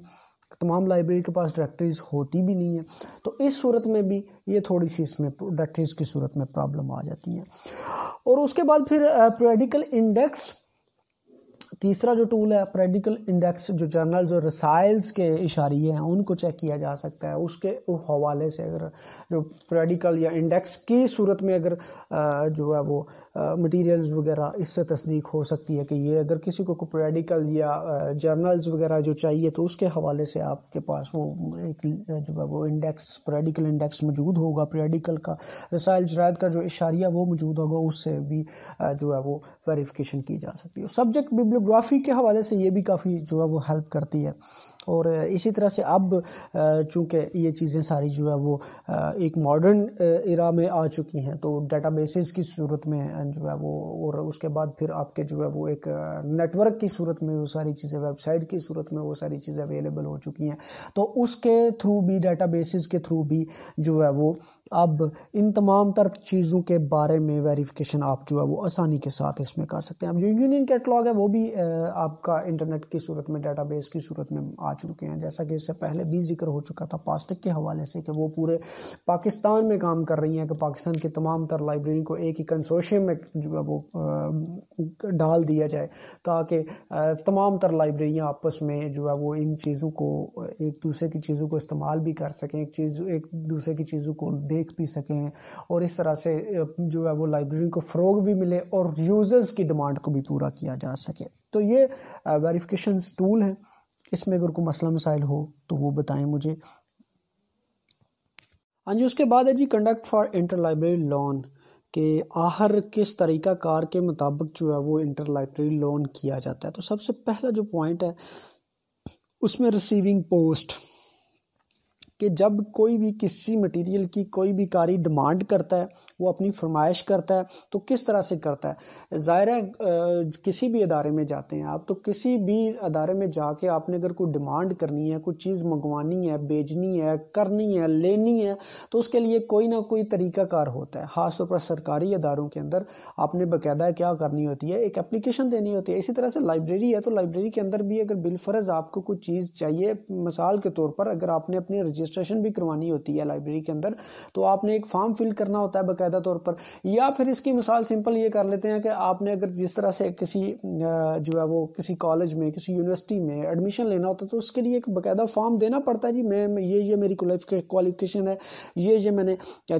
تمام لائبریری کے پاس ڈائریکٹریز ہوتی بھی نہیں ہے، تو اس صورت میں بھی یہ تھوڑی سی اس میں ڈائریکٹریز کی صورت میں پرابلم آ جاتی ہے۔ اور اس کے بعد پھر پیریڈیکل انڈیکس، تیسرا جو ٹول ہے پیریڈیکل انڈیکس، جو جرنلز اور رسائلز کے اشاریے ہیں ان کو چیک کیا جا سکتا ہے۔ اس کے حوالے سے اگر جو پیریڈیکل یا انڈیکس کی صورت میں اگر جو ہے وہ مٹیریلز وغیرہ اس سے تصدیق ہو سکتی ہے کہ یہ اگر کسی کو پیریڈیکل یا جرنلز وغیرہ جو چاہیے تو اس کے حوالے سے آپ کے پاس وہ ایک جو ہے وہ انڈیکس پیریڈیکل انڈیکس موجود ہوگا، پیریڈیکل کا رسائل جرائد کا جو اشاریہ وہ موجود ہوگا، اس سے بھی جو ہے وہ ویریفیکیشن کی جا سکتی ہے۔ سبجیکٹ بیبلیوگرافی کے حوالے سے یہ بھی کافی جو ہے وہ ہیلپ کرتی ہے اور اسی طرح سے اب چونکہ یہ چیزیں ساری جو ہے وہ ایک ماڈرن ایرا میں آ چکی ہیں، تو ڈیٹا بیسز کی صورت میں جو ہے وہ، اور اس کے بعد پھر آپ کے جو ہے وہ ایک نیٹ ورک کی صورت میں وہ ساری چیزیں، ویب سائٹ کی صورت میں وہ ساری چیزیں اویلیبل ہو چکی ہیں، تو اس کے تھرو بھی، ڈیٹا بیسز کے تھرو بھی جو ہے وہ اب ان تمام تر چیزوں کے بارے میں ویریفیکیشن آپ جو ہے وہ آسانی کے ساتھ اس میں کر سکتے ہیں۔ اب جو یونین کیٹلاگ ہے وہ بھی آپ کا انٹرنیٹ کی صورت میں، ڈیٹا بیس کی صورت میں آ چکے ہیں، جیسا کہ اس سے پہلے بھی ذکر ہو چکا تھا پاسٹک کے حوالے سے کہ وہ پورے پاکستان میں کام کر رہی ہیں کہ پاکستان کی تمام تر لائبریری کو ایک ہی کنسورشیم میں جو ہے وہ ڈال دیا جائے، تاکہ تمام تر لائبریریاں آپس میں جو ہے وہ ان چیزوں کو، ایک دوسرے کی چیزوں کو استعمال بھی کر سکیں، ایک دوسرے کی چیزوں کو دیکھ بھی سکیں، اور اس طرح سے جو ہے وہ لائبریری کو فروغ بھی ملے اور یوزرز کی ڈیمانڈ کو بھی پورا کیا جا سکے۔ تو یہ ویریفیکیشن ٹول ہے، اس میں اگر کوئی مسئلہ مسائل ہو تو وہ بتائیں مجھے۔ ہاں جی، اس کے بعد ہے جی conduct for inter library loan, کہ آخر کس طریقہ کار کے مطابق جو ہے وہ انٹر لائبریری لون کیا جاتا ہے۔ تو سب سے پہلا جو پوائنٹ ہے اس میں ریسیونگ پوسٹ، کہ جب کوئی بھی کسی مٹیریل کی کوئی بھی قاری ڈیمانڈ کرتا ہے، وہ اپنی فرمائش کرتا ہے، تو کس طرح سے کرتا ہے؟ ظاہر ہے کسی بھی ادارے میں جاتے ہیں آپ، تو کسی بھی ادارے میں جا کے آپ نے اگر کوئی ڈیمانڈ کرنی ہے، کوئی چیز منگوانی ہے، بیچنی ہے، کرنی ہے، لینی ہے، تو اس کے لیے کوئی نہ کوئی طریقہ کار ہوتا ہے۔ خاص طور پر سرکاری اداروں کے اندر آپ نے باقاعدہ کیا کرنی ہوتی ہے، ایک اپلیکیشن دینی ہوتی ہے۔ اسی طرح سے لائبریری ہے، تو لائبریری کے اندر بھی اگر بالفرض آپ کو کوئی چیز چاہیے، مثال کے طور پر اگر آپ نے اپنی رجسٹریشن بھی کروانی ہوتی ہے لائبریری کے اندر، تو آپ نے ایک فارم فل کرنا ہوتا ہے باقاعدہ طور پر، یا پھر اس کی مثال سمپل یہ کر لیتے ہیں کہ آپ نے اگر جس طرح سے کسی جو ہے وہ کسی کالج میں، کسی یونیورسٹی میں ایڈمیشن لینا ہوتا ہے، تو اس کے لیے ایک باقاعدہ فارم دینا پڑتا ہے، جی میں یہ میری کوالیفیکیشن ہے، یہ میں نے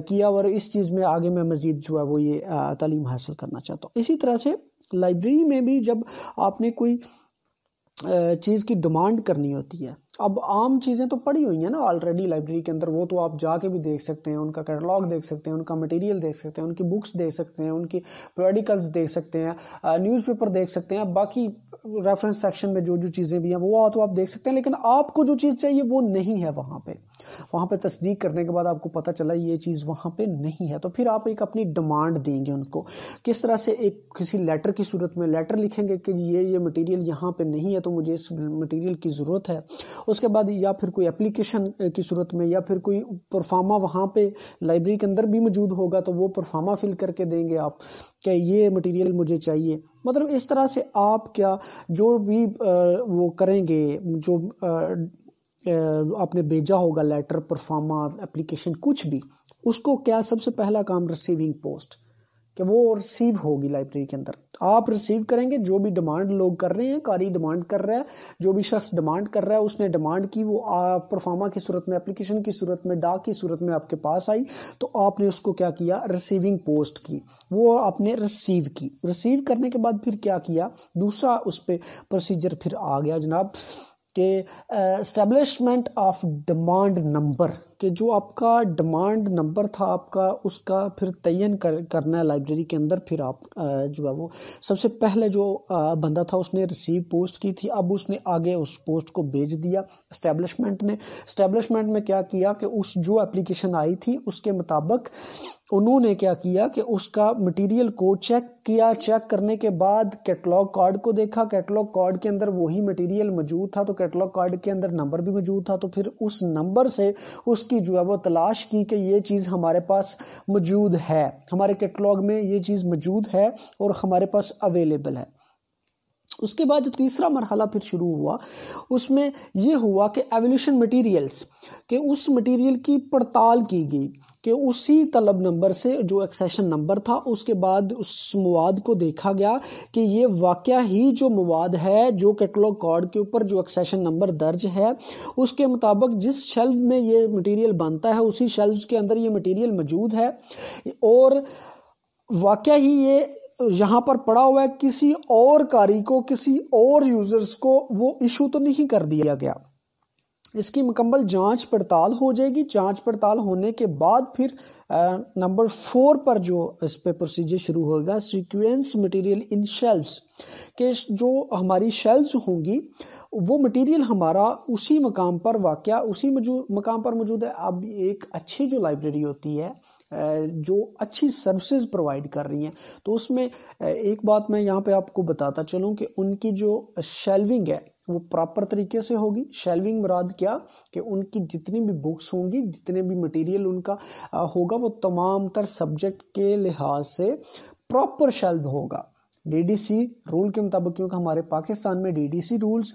کیا، اور اس چیز میں آگے میں مزید جو ہے وہ یہ تعلیم حاصل کرنا چاہتا ہوں۔ اسی طرح سے لائبریری میں بھی جب آپ نے کوئی چیز کی ڈیمانڈ کرنی ہوتی ہے، اب عام چیزیں تو پڑی ہوئی ہیں نا آلریڈی لائبریری کے اندر، وہ تو آپ جا کے بھی دیکھ سکتے ہیں، ان کا کیٹلاگ دیکھ سکتے ہیں، ان کا مٹیریل دیکھ سکتے ہیں، ان کی بکس دیکھ سکتے ہیں، ان کی پیریڈیکلز دیکھ سکتے ہیں، نیوز پیپر دیکھ سکتے ہیں، باقی ریفرنس سیکشن میں جو چیزیں بھی ہیں وہ تو آپ دیکھ سکتے ہیں، لیکن آپ کو جو چیز چاہیے وہ نہیں ہے وہاں پہ تصدیق کرنے کے بعد آپ کو پتہ چلا یہ چیز وہاں پہ نہیں ہے، تو پھر آپ ایک اپنی ڈیمانڈ دیں گے ان کو، کس طرح سے؟ ایک کسی لیٹر کی صورت میں لیٹر لکھیں گے کہ یہ مٹیریل یہاں پہ نہیں ہے، تو مجھے اس مٹیریل کی ضرورت ہے۔ اس کے بعد یا پھر کوئی اپلیکیشن کی صورت میں، یا پھر کوئی پرفارما وہاں پہ لائبریری کے اندر بھی موجود ہوگا، تو وہ پرفارما فل کر کے دیں گے آپ کہ یہ مٹیریل مجھے چاہیے۔ مطلب اس طرح سے آپ کیا جو بھی وہ کریں گے، جو آپ نے بھیجا ہوگا لیٹر، پرفارما، اپلیکیشن، کچھ بھی، اس کو کیا سب سے پہلا کام ریسیونگ پوسٹ، کہ وہ ریسیو ہوگی لائبریری کے اندر، آپ ریسیو کریں گے جو بھی ڈیمانڈ لوگ کر رہے ہیں، قاری ڈیمانڈ کر رہا ہے، جو بھی شخص ڈیمانڈ کر رہا ہے اس نے ڈیمانڈ کی، وہ پرفارما کی صورت میں، اپلیکیشن کی صورت میں، ڈاک کی صورت میں آپ کے پاس آئی، تو آپ نے اس کو کیا کیا؟ ریسیونگ پوسٹ کی، وہ آپ نے ریسیو کی۔ ریسیو کرنے کے بعد پھر کیا کیا؟ دوسرا اس پہ پروسیجر پھر آ گیا جناب، کہ اسٹیبلشمنٹ آف ڈیمانڈ نمبر، کہ جو آپ کا ڈیمانڈ نمبر تھا آپ کا، اس کا پھر تعین کرنا ہے لائبریری کے اندر۔ پھر آپ جو ہے وہ سب سے پہلے جو بندہ تھا اس نے ریسیو پوسٹ کی تھی، اب اس نے آگے اس پوسٹ کو بھیج دیا اسٹیبلشمنٹ نے۔ اسٹیبلشمنٹ میں کیا کیا کہ اس جو اپلیکیشن آئی تھی اس کے مطابق انہوں نے کیا کیا کہ اس کا مٹیریل کو چیک کیا، چیک کرنے کے بعد کیٹلاگ کارڈ کو دیکھا، کیٹلاگ کارڈ کے اندر وہی مٹیریل موجود تھا، تو کیٹلاگ کارڈ کے اندر نمبر بھی موجود تھا، تو پھر اس نمبر سے اس کی جو ہے وہ تلاش کی کہ یہ چیز ہمارے پاس موجود ہے، ہمارے کیٹلاگ میں یہ چیز موجود ہے اور ہمارے پاس اویلیبل ہے۔ اس کے بعد جو تیسرا مرحلہ پھر شروع ہوا، اس میں یہ ہوا کہ ایولیوشن مٹیریلز، کہ اس مٹیریل کی پڑتال کی گئی، کہ اسی طلب نمبر سے جو ایکسیشن نمبر تھا، اس کے بعد اس مواد کو دیکھا گیا کہ یہ واقعہ ہی جو مواد ہے جو کیٹلاگ کارڈ کے اوپر جو ایکسیشن نمبر درج ہے اس کے مطابق جس شیلف میں یہ مٹیریل بنتا ہے اسی شیلف کے اندر یہ مٹیریل موجود ہے، اور واقعہ ہی یہ یہاں پر پڑا ہوا ہے، کسی اور قاری کو، کسی اور یوزرز کو وہ ایشو تو نہیں کر دیا گیا۔ اس کی مکمل جانچ پڑتال ہو جائے گی۔ جانچ پڑتال ہونے کے بعد پھر نمبر 4 پر جو اس پہ پروسیجر شروع ہوگا، سیکوینس مٹیریل ان شیلفز، کہ جو ہماری شیلفز ہوں گی وہ مٹیریل ہمارا اسی مقام پر واقع اسی مقام پر موجود ہے. اب ایک اچھی جو لائبریری ہوتی ہے جو اچھی سروسز پرووائڈ کر رہی ہیں تو اس میں ایک بات میں یہاں پہ آپ کو بتاتا چلوں کہ ان کی جو شیلونگ ہے وہ پراپر طریقے سے ہوگی. شیلونگ مراد کیا کہ ان کی جتنی بھی بکس ہوں گی, جتنے بھی مٹیریل ان کا ہوگا وہ تمام تر سبجیکٹ کے لحاظ سے پراپر شیلو ہوگا ڈی ڈی سی رول کے مطابق, کیونکہ ہمارے پاکستان میں ڈی ڈی سی رولز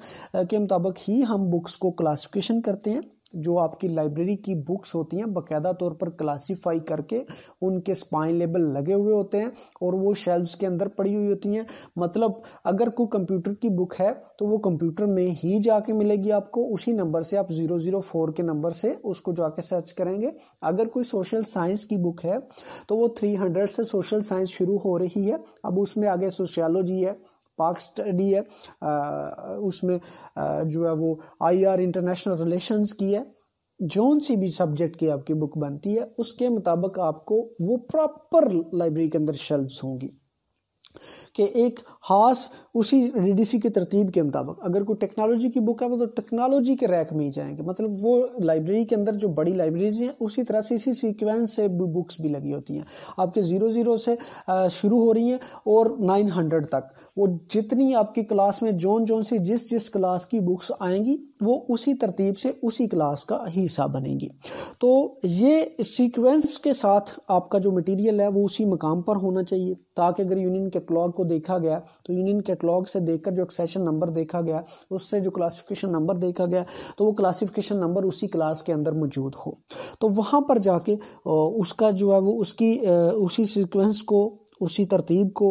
کے مطابق ہی ہم بکس کو کلاسیفیکیشن کرتے ہیں. جو آپ کی لائبریری کی بکس ہوتی ہیں باقاعدہ طور پر کلاسیفائی کر کے ان کے اسپائن لیبل لگے ہوئے ہوتے ہیں اور وہ شیلفز کے اندر پڑی ہوئی ہوتی ہیں. مطلب اگر کوئی کمپیوٹر کی بک ہے تو وہ کمپیوٹر میں ہی جا کے ملے گی آپ کو, اسی نمبر سے آپ 004 کے نمبر سے اس کو جا کے سرچ کریں گے. اگر کوئی سوشل سائنس کی بک ہے تو وہ 300 سے سوشل سائنس شروع ہو رہی ہے. اب اس میں آگے سوشیالوجی ہے, پاک اسٹڈی ہے, اس میں جو ہے وہ آئی آر انٹرنیشنل ریلیشنز کی ہے. جون سی بھی سبجیکٹ کی آپ کی بک بنتی ہے اس کے مطابق آپ کو وہ پراپر لائبریری کے اندر شیلفز ہوں گی کہ ایک خاص اسی ڈی ڈی سی کی ترتیب کے مطابق. اگر کوئی ٹیکنالوجی کی بک ہے وہ تو ٹیکنالوجی کے ریک میں ہی جائیں گے. مطلب وہ لائبریری کے اندر جو بڑی لائبریریز ہیں اسی طرح سے اسی سیکوینس سے بکس بھی لگی ہوتی ہیں. آپ کے 00 سے شروع ہو رہی ہیں اور 900 تک, وہ جتنی آپ کی کلاس میں جون سی جس کلاس کی بکس آئیں گی وہ اسی ترتیب سے اسی کلاس کا حصہ بنیں گی. تو یہ سیکوینس کے ساتھ آپ کا جو مٹیریل ہے وہ اسی مقام پر ہونا چاہیے تاکہ اگر یونین کیٹلاگ کو دیکھا گیا تو یونین کیٹلاگ سے دیکھ کر جو ایکسیشن نمبر دیکھا گیا اس سے جو کلاسیفیکیشن نمبر دیکھا گیا تو وہ کلاسیفیکیشن نمبر اسی کلاس کے اندر موجود ہو. تو وہاں پر جا کے اس کا جو ہے وہ اس کی اسی سیکوینس کو اسی ترتیب کو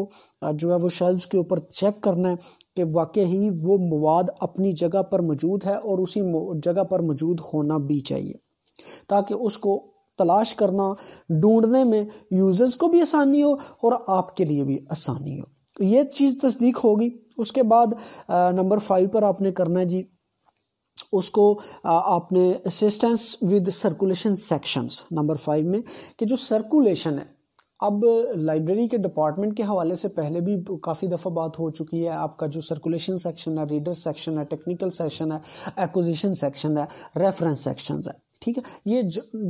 جو ہے وہ شیلفز کے اوپر چیک کرنا ہے کہ واقعی وہ مواد اپنی جگہ پر موجود ہے اور اسی جگہ پر موجود ہونا بھی چاہیے تاکہ اس کو تلاش کرنا ڈھونڈنے میں یوزرز کو بھی آسانی ہو اور آپ کے لیے بھی آسانی ہو. یہ چیز تصدیق ہوگی. اس کے بعد نمبر 5 پر آپ نے کرنا ہے جی اس کو آپ نے assistance with circulation sections number 5 میں کہ جو سرکولیشن ہے. اب لائبریری کے ڈپارٹمنٹ کے حوالے سے پہلے بھی کافی دفعہ بات ہو چکی ہے. آپ کا جو سرکولیشن سیکشن ہے, ریڈر سیکشن ہے, ٹیکنیکل سیکشن ہے, ایکوزیشن سیکشن ہے, ریفرنس سیکشنز ہے, ٹھیک ہے, یہ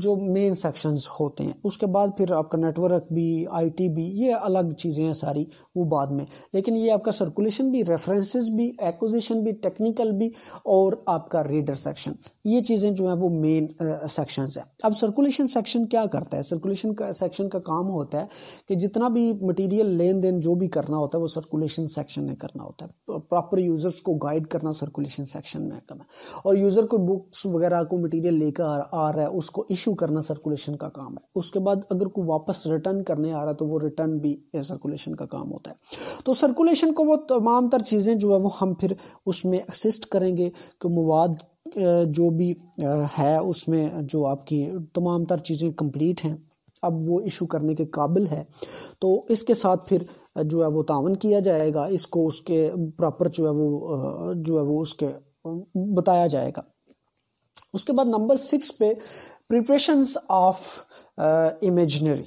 جو مین سیکشنز ہوتے ہیں. اس کے بعد پھر آپ کا نیٹ ورک بھی, آئی ٹی بھی, یہ الگ چیزیں ہیں ساری, وہ بعد میں. لیکن یہ آپ کا سرکولیشن بھی, ریفرنسز بھی, ایکوزیشن بھی, ٹیکنیکل بھی اور آپ کا ریڈر سیکشن, یہ چیزیں جو ہیں وہ مین سیکشنز ہیں. اب سرکولیشن سیکشن کیا کرتا ہے؟ سرکولیشن سیکشن کا کام ہوتا ہے کہ جتنا بھی مٹیریل لین دین جو بھی کرنا ہوتا ہے وہ سرکولیشن سیکشن میں کرنا ہوتا ہے. پراپر یوزرز کو گائیڈ کرنا سرکولیشن سیکشن میں کرنا, اور یوزر کو بکس وغیرہ کو مٹیریل لے کر آ رہا ہے اس کو ایشو کرنا سرکولیشن کا کام ہے. اس کے بعد اگر کوئی واپس ریٹرن کرنے آ رہا ہے تو وہ ریٹرن بھی سرکولیشن کا کام ہوتا ہے. تو سرکولیشن کو وہ تمام تر چیزیں جو ہے وہ ہم پھر اس میں اسسٹ کریں گے کہ مواد جو بھی ہے اس میں جو آپ کی تمام تر چیزیں کمپلیٹ ہیں, اب وہ ایشو کرنے کے قابل ہے. تو اس کے ساتھ پھر جو ہے وہ تعاون کیا جائے گا, اس کو اس کے پراپر جو ہے وہ اس کے بتایا جائے گا. اس کے بعد نمبر 6 پہ پریپریشنز آف امیجنری.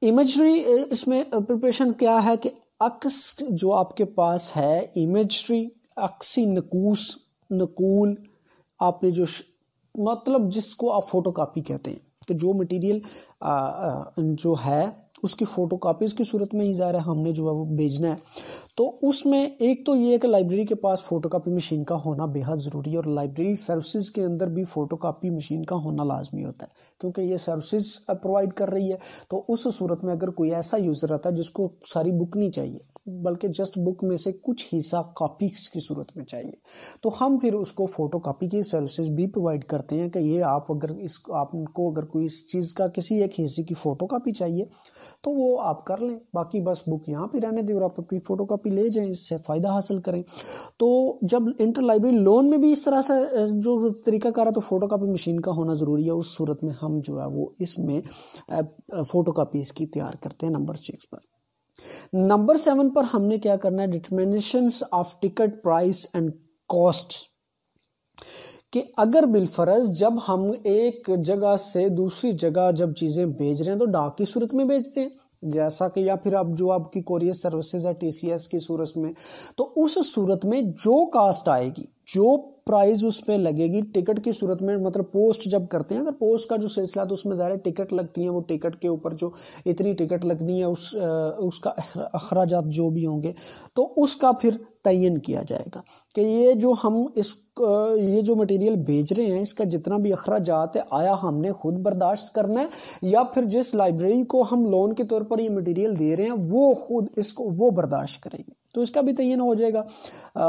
اس میں پریپریشن کیا ہے کہ عکس جو آپ کے پاس ہے, امیجری عکسی نقول آپ نے جو مطلب جس کو آپ فوٹو کاپی کہتے ہیں کہ جو مٹیریل جو ہے اس کی فوٹو کاپیز کی صورت میں ہی ظاہر ہے ہم نے جو ہے وہ بھیجنا ہے. تو اس میں ایک تو یہ ہے کہ لائبریری کے پاس فوٹو کاپی مشین کا ہونا بے حد ضروری ہے, اور لائبریری سروسز کے اندر بھی فوٹو کاپی مشین کا ہونا لازمی ہوتا ہے کیونکہ یہ سروسز پرووائڈ کر رہی ہے. تو اس صورت میں اگر کوئی ایسا یوزر رہتا ہے جس کو ساری بک نہیں چاہیے بلکہ جسٹ بک میں سے کچھ حصہ کاپی کی صورت میں چاہیے, تو ہم پھر اس کو فوٹو کاپی کی سروسز بھی پرووائڈ کرتے ہیں کہ یہ آپ کو اگر کوئی اس چیز کا کسی ایک حصے کی فوٹو کاپی چاہیے تو وہ آپ کر لیں, باقی بس بک یہاں پہ رہنے دیں اور آپ اپنی فوٹو کاپی لے جائیں, اس سے فائدہ حاصل کریں. تو جب انٹر لائبریری لون میں بھی اس طرح سے جو طریقہ کار ہے تو فوٹو کاپی مشین کا ہونا ضروری ہے. اس صورت میں ہم جو ہے وہ اس میں فوٹو کاپی اس کی تیار کرتے ہیں. نمبر 6 پر. نمبر 7 پر ہم نے کیا کرنا ہے, determinations of ticket price and cost, کہ اگر بالفرض جب ہم ایک جگہ سے دوسری جگہ جب چیزیں بھیج رہے ہیں تو ڈاک کی صورت میں بھیجتے ہیں, جیسا کہ یا پھر اب جو آپ کی کوریئر سروسز ہے TCS کی صورت میں، تو اس صورت میں جو کاسٹ آئے گی، جو پرائز اس پہ لگے گی ٹکٹ کی صورت میں، مطلب پوسٹ جب کرتے ہیں، اگر پوسٹ کا جو سلسلہ تو اس میں ظاہر ٹکٹ لگتی ہیں، وہ ٹکٹ کے اوپر جو اتنی ٹکٹ لگنی ہے اس کا اخراجات جو بھی ہوں گے تو اس کا پھر تعین کیا جائے گا کہ یہ جو ہم یہ جو مٹیریل بھیج رہے ہیں اس کا جتنا بھی اخراجات ہے آیا ہم نے خود برداشت کرنا ہے یا پھر جس لائبریری کو ہم لون کے طور پر یہ مٹیریل دے رہے ہیں وہ خود اس کو وہ برداشت کرے گی، تو اس کا بھی تعین ہو جائے گا۔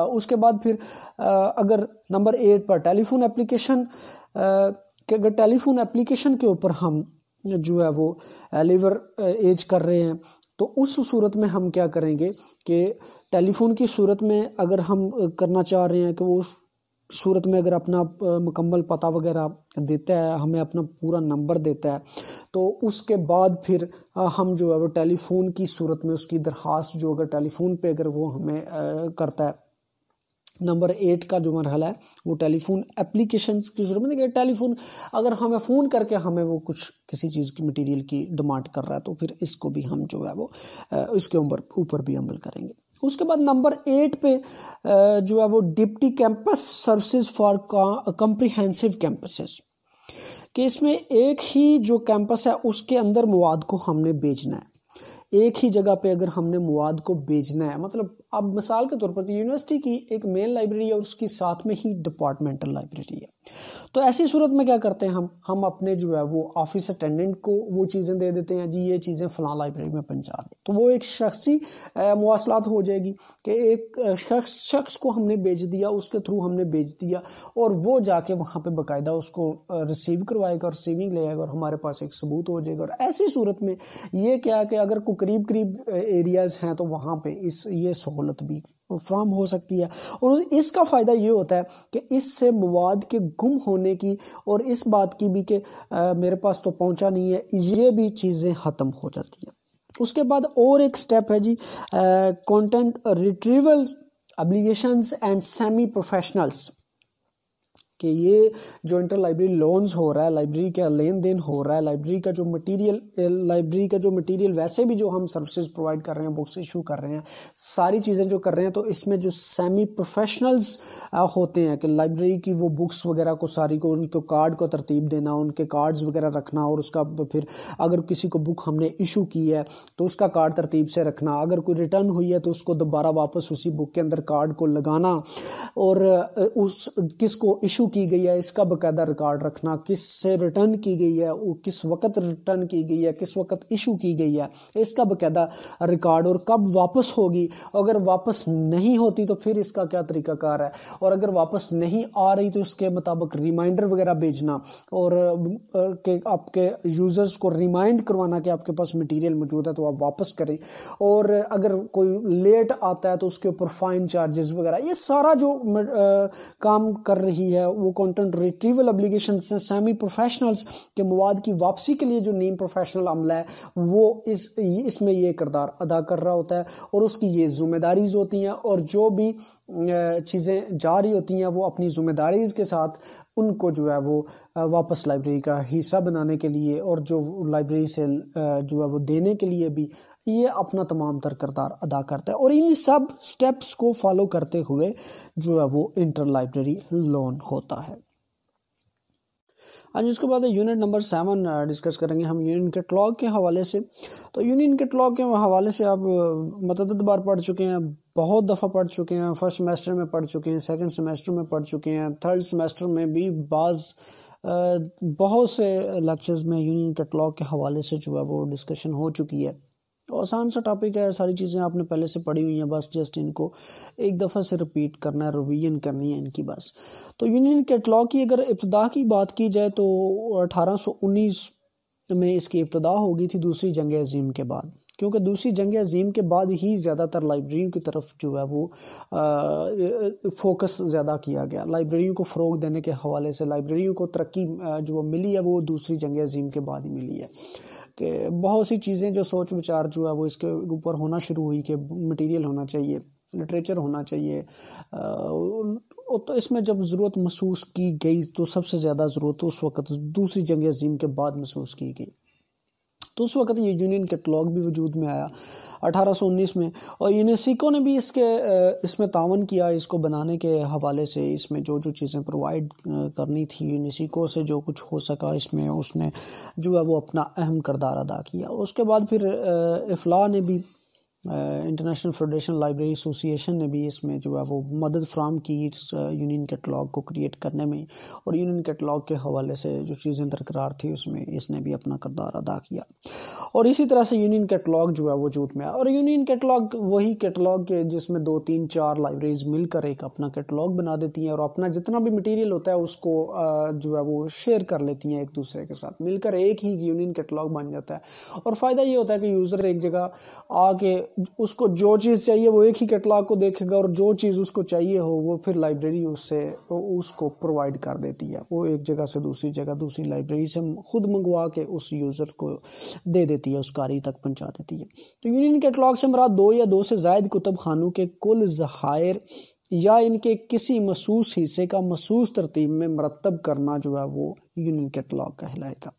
اس کے بعد پھر اگر نمبر 8 پر ٹیلی فون اپلیکیشن، کہ اگر ٹیلی فون اپلیکیشن کے اوپر ہم جو ہے وہ لیور ایج کر رہے ہیں تو اس صورت میں ہم کیا کریں گے کہ ٹیلی فون کی صورت میں اگر ہم کرنا چاہ رہے ہیں کہ وہ اس صورت میں اگر اپنا مکمل پتہ وغیرہ دیتا ہے، ہمیں اپنا پورا نمبر دیتا ہے، تو اس کے بعد پھر ہم جو ہے وہ ٹیلی فون کی صورت میں اس کی درخواست جو اگر ٹیلی فون پہ اگر وہ ہمیں کرتا ہے، نمبر 8 کا جو مرحلہ ہے وہ ٹیلی فون اپلیکیشن کی صورت میں، کہ ٹیلی فون اگر ہمیں فون کر کے ہمیں وہ کچھ کسی چیز کی مٹیریل کی ڈیمانڈ کر رہا ہے تو پھر اس کو بھی ہم جو ہے وہ اس کے اوپر بھی عمل کریں گے۔ اس کے بعد نمبر 8 پہ جو ہے وہ deputy campus services for comprehensive campuses, کہ اس میں ایک ہی جو کیمپس ہے اس کے اندر مواد کو ہم نے بیچنا ہے، ایک ہی جگہ پہ اگر ہم نے مواد کو بیچنا ہے، مطلب اب مثال کے طور پر یونیورسٹی کی ایک مین لائبریری ہے اور اس کی ساتھ میں ہی ڈپارٹمنٹل لائبریری ہے، تو ایسی صورت میں کیا کرتے ہیں ہم اپنے جو ہے وہ آفس اٹینڈنٹ کو وہ چیزیں دے دیتے ہیں، جی یہ چیزیں فلاں لائبریری میں پہنچا دیں، تو وہ ایک شخصی مواصلات ہو جائے گی کہ ایک شخص کو ہم نے بیچ دیا، اس کے تھرو ہم نے بیچ دیا اور وہ جا کے وہاں پہ باقاعدہ اس کو ریسیو کروائے گا اور ریسیونگ لے آئے گا اور ہمارے پاس ایک ثبوت ہو جائے گا۔ اور ایسی صورت میں یہ کیا کہ اگر کوئی قریب ایریاز ہیں تو وہاں پہ یہ سہولت بھی فراہم ہو سکتی ہے، اور اس کا فائدہ یہ ہوتا ہے کہ اس سے مواد کے گم ہونے کی اور اس بات کی بھی کہ میرے پاس تو پہنچا نہیں ہے، یہ بھی چیزیں ختم ہو جاتی ہیں۔ اس کے بعد اور ایک سٹیپ ہے جی content retrieval obligations and semi professionals, کہ یہ جو انٹر لائبریری لونز ہو رہا ہے، لائبریری کا لین دین ہو رہا ہے، لائبریری کا جو مٹیریل ویسے بھی جو ہم سروسز پرووائڈ کر رہے ہیں، بکس ایشو کر رہے ہیں، ساری چیزیں جو کر رہے ہیں، تو اس میں جو سیمی پروفیشنلز ہوتے ہیں کہ لائبریری کی وہ بکس وغیرہ کو ساری کو ان کو کارڈ کو ترتیب دینا، ان کے کارڈز وغیرہ رکھنا، اور اس کا پھر اگر کسی کو بک ہم نے ایشو کی ہے تو اس کا کارڈ ترتیب سے رکھنا، اگر کوئی ریٹرن ہوئی ہے تو اس کو دوبارہ واپس اسی بک کے اندر کارڈ کو لگانا، اور کس کو ایشو کی گئی ہے اس کا باقاعدہ ریکارڈ رکھنا، کس سے ریٹرن کی گئی ہے، کس وقت ریٹرن کی گئی ہے، کس وقت ایشو کی گئی ہے، اس کا باقاعدہ ریکارڈ، اور کب واپس ہوگی، اگر واپس نہیں ہوتی تو پھر اس کا کیا طریقہ کار ہے، اور اگر واپس نہیں آ رہی تو اس کے مطابق ریمائنڈر وغیرہ بھیجنا، اور کہ آپ کے یوزرز کو ریمائنڈ کروانا کہ آپ کے پاس مٹیریل موجود ہے تو آپ واپس کریں، اور اگر کوئی لیٹ آتا ہے تو اس کے اوپر فائن چارجز وغیرہ، یہ سارا جو کام کر رہی ہے وہ کنٹینٹ ریٹریول ابلیگیشنز سے سیمی پروفیشنلز کے مواد کی واپسی کے لیے جو نیم پروفیشنل عملہ ہے وہ اس میں یہ کردار ادا کر رہا ہوتا ہے، اور اس کی یہ ذمہ داریز ہوتی ہیں، اور جو بھی چیزیں جاری ہوتی ہیں وہ اپنی ذمہ داریز کے ساتھ ان کو جو ہے وہ واپس لائبریری کا حصہ بنانے کے لیے اور جو لائبریری سے جو ہے وہ دینے کے لیے بھی یہ اپنا تمام تر کردار ادا کرتا ہے، اور ان سب سٹیپس کو فالو کرتے ہوئے جو ہے وہ انٹر لائبریری لون ہوتا ہے۔ آج اس کے بعد یونٹ نمبر 7 ڈسکس کریں گے ہم یونین کیٹلاگ کے حوالے سے۔ تو یونین کیٹلاگ کے حوالے سے آپ متعدد بار پڑھ چکے ہیں، بہت دفعہ پڑھ چکے ہیں، فرسٹ سیمیسٹر میں پڑھ چکے ہیں، سیکنڈ سیمیسٹر میں پڑھ چکے ہیں، تھرڈ سیمیسٹر میں بھی بہت سے لیکچرز میں یونین کیٹلاگ کے حوالے سے جو ہے وہ ڈسکشن ہو چکی ہے۔ آسان سا ٹاپک ہے، ساری چیزیں آپ نے پہلے سے پڑھی ہوئی ہیں، بس جسٹ ان کو ایک دفعہ سے ریپیٹ کرنا ہے، ریویژن کرنی ہے ان کی بس۔ تو یونین کیٹلاگ کی اگر ابتدا کی بات کی جائے تو 1819 میں اس کی ابتدا ہو گئی تھی دوسری جنگ عظیم کے بعد، کیونکہ دوسری جنگ عظیم کے بعد ہی زیادہ تر لائبریریوں کی طرف جو ہے وہ فوکس زیادہ کیا گیا، لائبریریوں کو فروغ دینے کے حوالے سے لائبریریوں کو ترقی جو ملی ہے وہ دوسری جنگ عظیم کے بعد ہی ملی ہے، کہ بہت سی چیزیں جو سوچ وچار جو ہے وہ اس کے اوپر ہونا شروع ہوئی کہ مٹیریل ہونا چاہیے، لٹریچر ہونا چاہیے، تو اس میں جب ضرورت محسوس کی گئی تو سب سے زیادہ ضرورت اس وقت دوسری جنگ عظیم کے بعد محسوس کی گئی۔ تو اس وقت یہ یونین کیٹلاگ بھی وجود میں آیا 1819 میں، اور یونیسکو نے بھی اس میں تعاون کیا اس کو بنانے کے حوالے سے۔ اس میں جو چیزیں پرووائڈ کرنی تھی یونیسکو سے جو کچھ ہو سکا اس نے جو ہے وہ اپنا اہم کردار ادا کیا۔ اس کے بعد پھر افلا نے بھی، انٹرنیشنل فیڈریشن لائبریری ایسوسی ایشن نے بھی اس میں جو ہے وہ مدد فراہم کی اس یونین کیٹلاگ کو کریٹ کرنے میں، اور یونین کیٹلاگ کے حوالے سے جو چیزیں درکار تھی اس میں اس نے بھی اپنا کردار ادا کیا، اور اسی طرح سے یونین کیٹلاگ جو ہے وجود میں آیا۔ اور یونین کیٹلاگ وہی کیٹلاگ کے جس میں 2 3 4 لائبریریز مل کر ایک اپنا کیٹلاگ بنا دیتی ہیں، اور اپنا جتنا بھی مٹیریل ہوتا ہے اس کو جو ہے وہ شیئر کر لیتی ہیں ایک دوسرے کے ساتھ، مل کر ایک ہی یونین کیٹلاگ بن جاتا ہے۔ اور فائدہ یہ ہوتا ہے کہ یوزر ایک جگہ آ کے اس کو جو چیز چاہیے وہ ایک ہی کیٹلاگ کو دیکھے گا، اور جو چیز اس کو چاہیے ہو وہ پھر لائبریری اس کو پرووائڈ کر دیتی ہے، وہ ایک جگہ سے دوسری جگہ دوسری لائبریری سے خود منگوا کے اس یوزر کو دے دیتی ہے، اس قاری تک پہنچا دیتی ہے۔ تو یونین کیٹلاگ سے مراد 2 یا 2 سے زائد کتب خانوں کے کل ذخائر یا ان کے کسی مخصوص حصے کا مخصوص ترتیب میں مرتب کرنا جو ہے وہ یونین کیٹلاگ کہلائے گا۔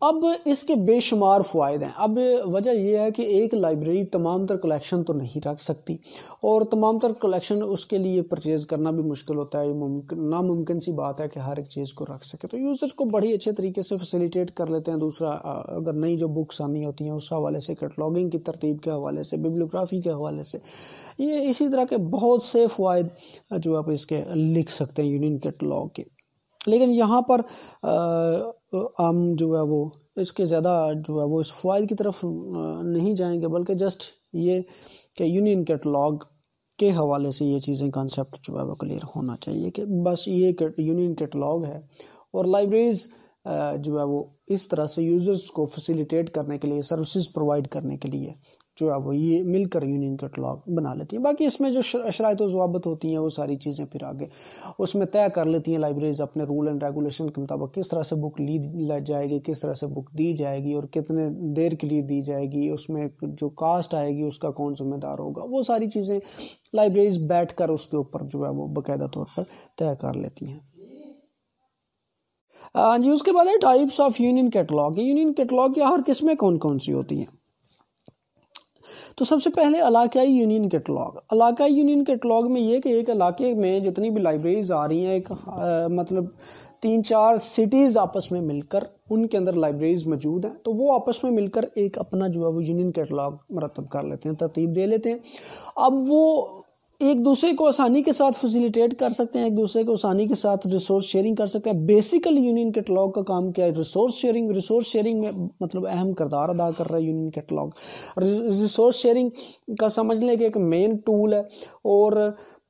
اب اس کے بے شمار فوائد ہیں۔ اب وجہ یہ ہے کہ ایک لائبریری تمام تر کلیکشن تو نہیں رکھ سکتی، اور تمام تر کلیکشن اس کے لیے پرچیز کرنا بھی مشکل ہوتا ہے، ناممکن سی بات ہے کہ ہر ایک چیز کو رکھ سکے۔ تو یوزر کو بڑی اچھے طریقے سے فیسیلیٹیٹ کر لیتے ہیں۔ دوسرا، اگر نئی جو بکس آنی ہوتی ہیں اس حوالے سے، کیٹلاگنگ کی ترتیب کے حوالے سے، بیبلیوگرافی کے حوالے سے، یہ اسی طرح کے بہت سے فوائد جو آپ اس کے لکھ سکتے ہیں یونین کیٹلاگ کے۔ لیکن یہاں پر ہم جو ہے وہ اس کے زیادہ جو ہے وہ اس فوائد کی طرف نہیں جائیں گے، بلکہ جسٹ یہ کہ یونین کیٹلاگ کے حوالے سے یہ چیزیں کانسیپٹ جو ہے وہ کلیئر ہونا چاہیے کہ بس یہ یونین کیٹلاگ ہے، اور لائبریریز جو ہے وہ اس طرح سے یوزرز کو فیسیلیٹیٹ کرنے کے لیے، سروسز پرووائڈ کرنے کے لیے جو ہے وہ یہ مل کر یونین کیٹلاگ بنا لیتی ہیں۔ باقی اس میں جو شرائط و ضوابط ہوتی ہیں وہ ساری چیزیں پھر آگے اس میں طے کر لیتی ہیں لائبریریز اپنے رول اینڈ ریگولیشن کے مطابق، کس طرح سے بک لی جائے گی، کس طرح سے بک دی جائے گی، اور کتنے دیر کے لیے دی جائے گی، اس میں جو کاسٹ آئے گی اس کا کون ذمہ دار ہوگا، وہ ساری چیزیں لائبریریز بیٹھ کر اس کے اوپر جو ہے وہ باقاعدہ طور پر طے کر لیتی ہیں۔ جی، اس کے بعد ہے types of union catalogue. Union catalogue کی ہر قسمیں کون کون سی ہوتی ہیں؟ تو سب سے پہلے علاقائی یونین کیٹلاگ۔ علاقائی یونین کیٹلاگ میں یہ کہ ایک علاقے میں جتنی بھی لائبریریز آ رہی ہیں، ایک مطلب 3 4 سٹیز آپس میں مل کر ان کے اندر لائبریریز موجود ہیں، تو وہ آپس میں مل کر ایک اپنا جو ہے وہ یونین کیٹلاگ مرتب کر لیتے ہیں، ترتیب دے لیتے ہیں۔ اب وہ ایک دوسرے کو آسانی کے ساتھ فیسیلیٹیٹ کر سکتے ہیں، ایک دوسرے کو آسانی کے ساتھ ریسورس شیئرنگ کر سکتے ہیں۔ بیسیکلی یونین کیٹلاگ کا کام کیا ہے؟ ریسورس شیئرنگ میں مطلب اہم کردار ادا کر رہا ہے یونین کیٹلاگ۔ ریسورس شیئرنگ کا سمجھ لیں کہ ایک مین ٹول ہے، اور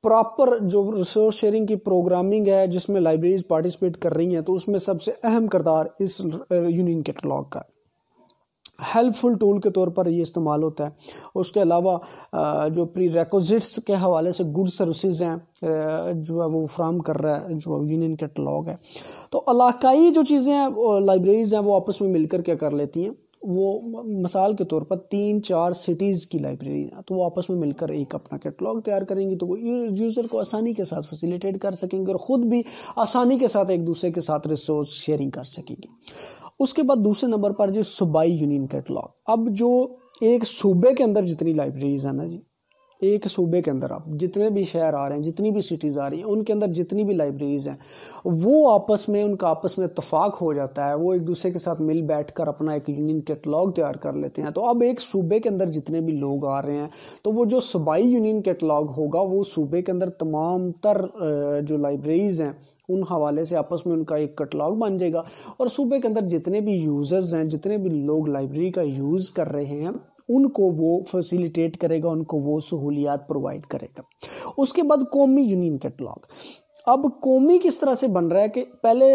پراپر جو ریسورس شیئرنگ کی پروگرامنگ ہے جس میں لائبریریز پارٹیسپیٹ کر رہی ہیں، تو اس میں سب سے اہم کردار اس یونین کیٹلاگ کا ہیلپ فل ٹول کے طور پر یہ استعمال ہوتا ہے۔ اس کے علاوہ جو پری ریکوزٹس کے حوالے سے گڈ سروسز ہیں جو ہے وہ فراہم کر رہا ہے جو یونین کیٹلاگ ہے۔ تو علاقائی جو چیزیں ہیں لائبریریز ہیں وہ آپس میں مل کر کیا کر لیتی ہیں، وہ مثال کے طور پر 3 4 سٹیز کی لائبریری ہے، تو وہ آپس میں مل کر ایک اپنا کیٹلاگ تیار کریں گی، تو وہ یوزر کو آسانی کے ساتھ فیسیلیٹیٹ کر سکیں گے، اور خود بھی آسانی کے ساتھ ایک دوسرے کے ساتھ ریسورس شیئرنگ کر سکیں گے۔ اس کے بعد دوسرے نمبر پر جو صوبائی یونین کیٹلاگ۔ اب جو ایک صوبے کے اندر جتنی لائبریریز ہیں نا جی، ایک صوبے کے اندر اب جتنے بھی شہر آ رہے ہیں، جتنی بھی سٹیز آ رہی ہیں، ان کے اندر جتنی بھی لائبریریز ہیں، وہ آپس میں ان کا آپس میں اتفاق ہو جاتا ہے، وہ ایک دوسرے کے ساتھ مل بیٹھ کر اپنا ایک یونین کیٹلاگ تیار کر لیتے ہیں۔ تو اب ایک صوبے کے اندر جتنے بھی لوگ آ رہے ہیں، تو وہ جو صوبائی یونین کیٹلاگ ہوگا وہ صوبے کے اندر تمام تر جو لائبریریز ہیں ان حوالے سے آپس میں ان کا ایک کیٹلاگ بن جائے گا، اور صوبے کے اندر جتنے بھی یوزرز ہیں، جتنے بھی لوگ لائبریری کا یوز کر رہے ہیں، ان کو وہ فیسیلیٹیٹ کرے گا، ان کو وہ سہولیات پرووائڈ کرے گا۔ اس کے بعد قومی یونین کیٹلاگ۔ اب قومی کس طرح سے بن رہا ہے کہ پہلے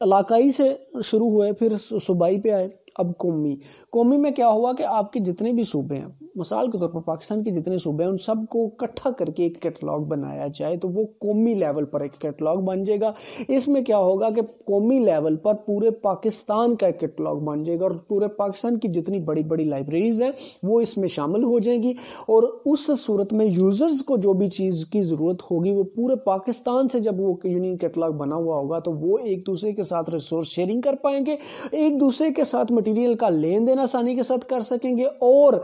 علاقائی سے شروع ہوئے، پھر صوبائی پہ آئے، اب قومی میں کیا ہوا کہ آپ کے جتنے بھی صوبے ہیں، مثال کے طور پر پاکستان کے جتنے صوبے ہیں ان سب کو اکٹھا کر کے ایک کیٹلاگ بنایا جائے تو وہ قومی لیول پر ایک کیٹلاگ بن جائے گا۔ اس میں کیا ہوگا کہ قومی لیول پر پورے پاکستان کا ایک کیٹلاگ بن جائے گا اور پورے پاکستان کی جتنی بڑی بڑی لائبریریز ہیں وہ اس میں شامل ہو جائیں گی، اور اس صورت میں یوزرز کو جو بھی چیز کی ضرورت ہوگی وہ پورے پاکستان سے جب وہ یونین کیٹلاگ بنا ہوا ہوگا تو وہ ایک دوسرے کے ساتھ ریسورس شیئرنگ کر پائیں گے، ایک دوسرے کے ساتھ مٹیریل کا لین دین آسانی کے ساتھ کر سکیں گے، اور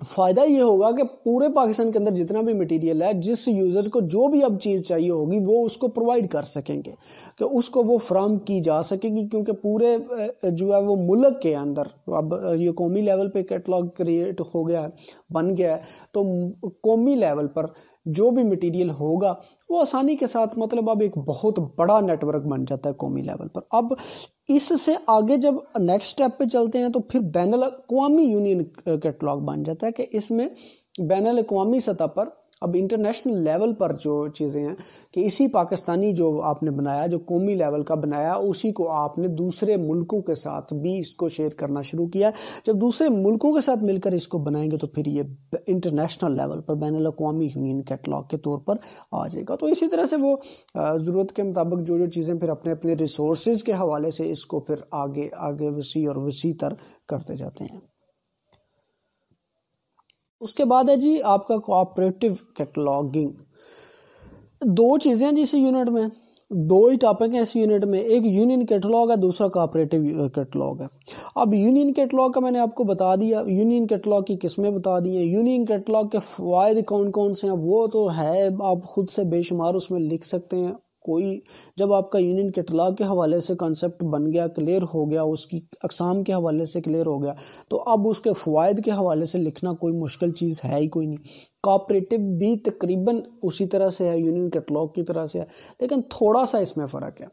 فائدہ یہ ہوگا کہ پورے پاکستان کے اندر جتنا بھی مٹیریل ہے، جس یوزر کو جو بھی اب چیز چاہیے ہوگی وہ اس کو پرووائڈ کر سکیں گے، کہ اس کو وہ فراہم کی جا سکے گی، کیونکہ پورے جو ہے وہ ملک کے اندر اب یہ قومی لیول پہ کیٹلاگ کریٹ ہو گیا ہے، بن گیا ہے، تو قومی لیول پر جو بھی مٹیریل ہوگا وہ آسانی کے ساتھ، مطلب اب ایک بہت بڑا نیٹ ورک بن جاتا ہے قومی لیول پر۔ اب اس سے آگے جب نیکسٹ سٹیپ پہ چلتے ہیں تو پھر بین الاقوامی یونین کیٹلاگ بن جاتا ہے، کہ اس میں بین الاقوامی سطح پر اب انٹرنیشنل لیول پر جو چیزیں ہیں کہ اسی پاکستانی جو آپ نے بنایا، جو قومی لیول کا بنایا، اسی کو آپ نے دوسرے ملکوں کے ساتھ بھی اس کو شیئر کرنا شروع کیا۔ جب دوسرے ملکوں کے ساتھ مل کر اس کو بنائیں گے تو پھر یہ انٹرنیشنل لیول پر بین الاقوامی یونین کیٹلاگ کے طور پر آ جائے گا۔ تو اسی طرح سے وہ ضرورت کے مطابق جو چیزیں پھر اپنے اپنے ریسورسز کے حوالے سے اس کو پھر آگے وسیع اور وسیع تر کرتے جاتے ہیں۔ اس کے بعد ہے جی آپ کا کوآپریٹو کیٹلاگنگ۔ دو چیزیں ہیں جی اس یونٹ میں، دو ہی ٹاپک ہیں اس یونٹ میں، ایک یونین کیٹلاگ ہے، دوسرا کوآپریٹو کیٹلاگ ہے۔ اب یونین کیٹلاگ کا میں نے آپ کو بتا دیا، یونین کیٹلاگ کی قسمیں بتا دی ہیں، یونین کیٹلاگ کے فوائد کون کون سے ہیں وہ تو ہے، آپ خود سے بے شمار اس میں لکھ سکتے ہیں۔ کوئی جب آپ کا یونین کیٹلاگ کے حوالے سے کانسیپٹ بن گیا، کلیئر ہو گیا، اس کی اقسام کے حوالے سے کلیئر ہو گیا، تو اب اس کے فوائد کے حوالے سے لکھنا کوئی مشکل چیز ہے ہی کوئی نہیں۔ کوآپریٹو بھی تقریباً اسی طرح سے ہے، یونین کیٹلاگ کی طرح سے ہے، لیکن تھوڑا سا اس میں فرق ہے۔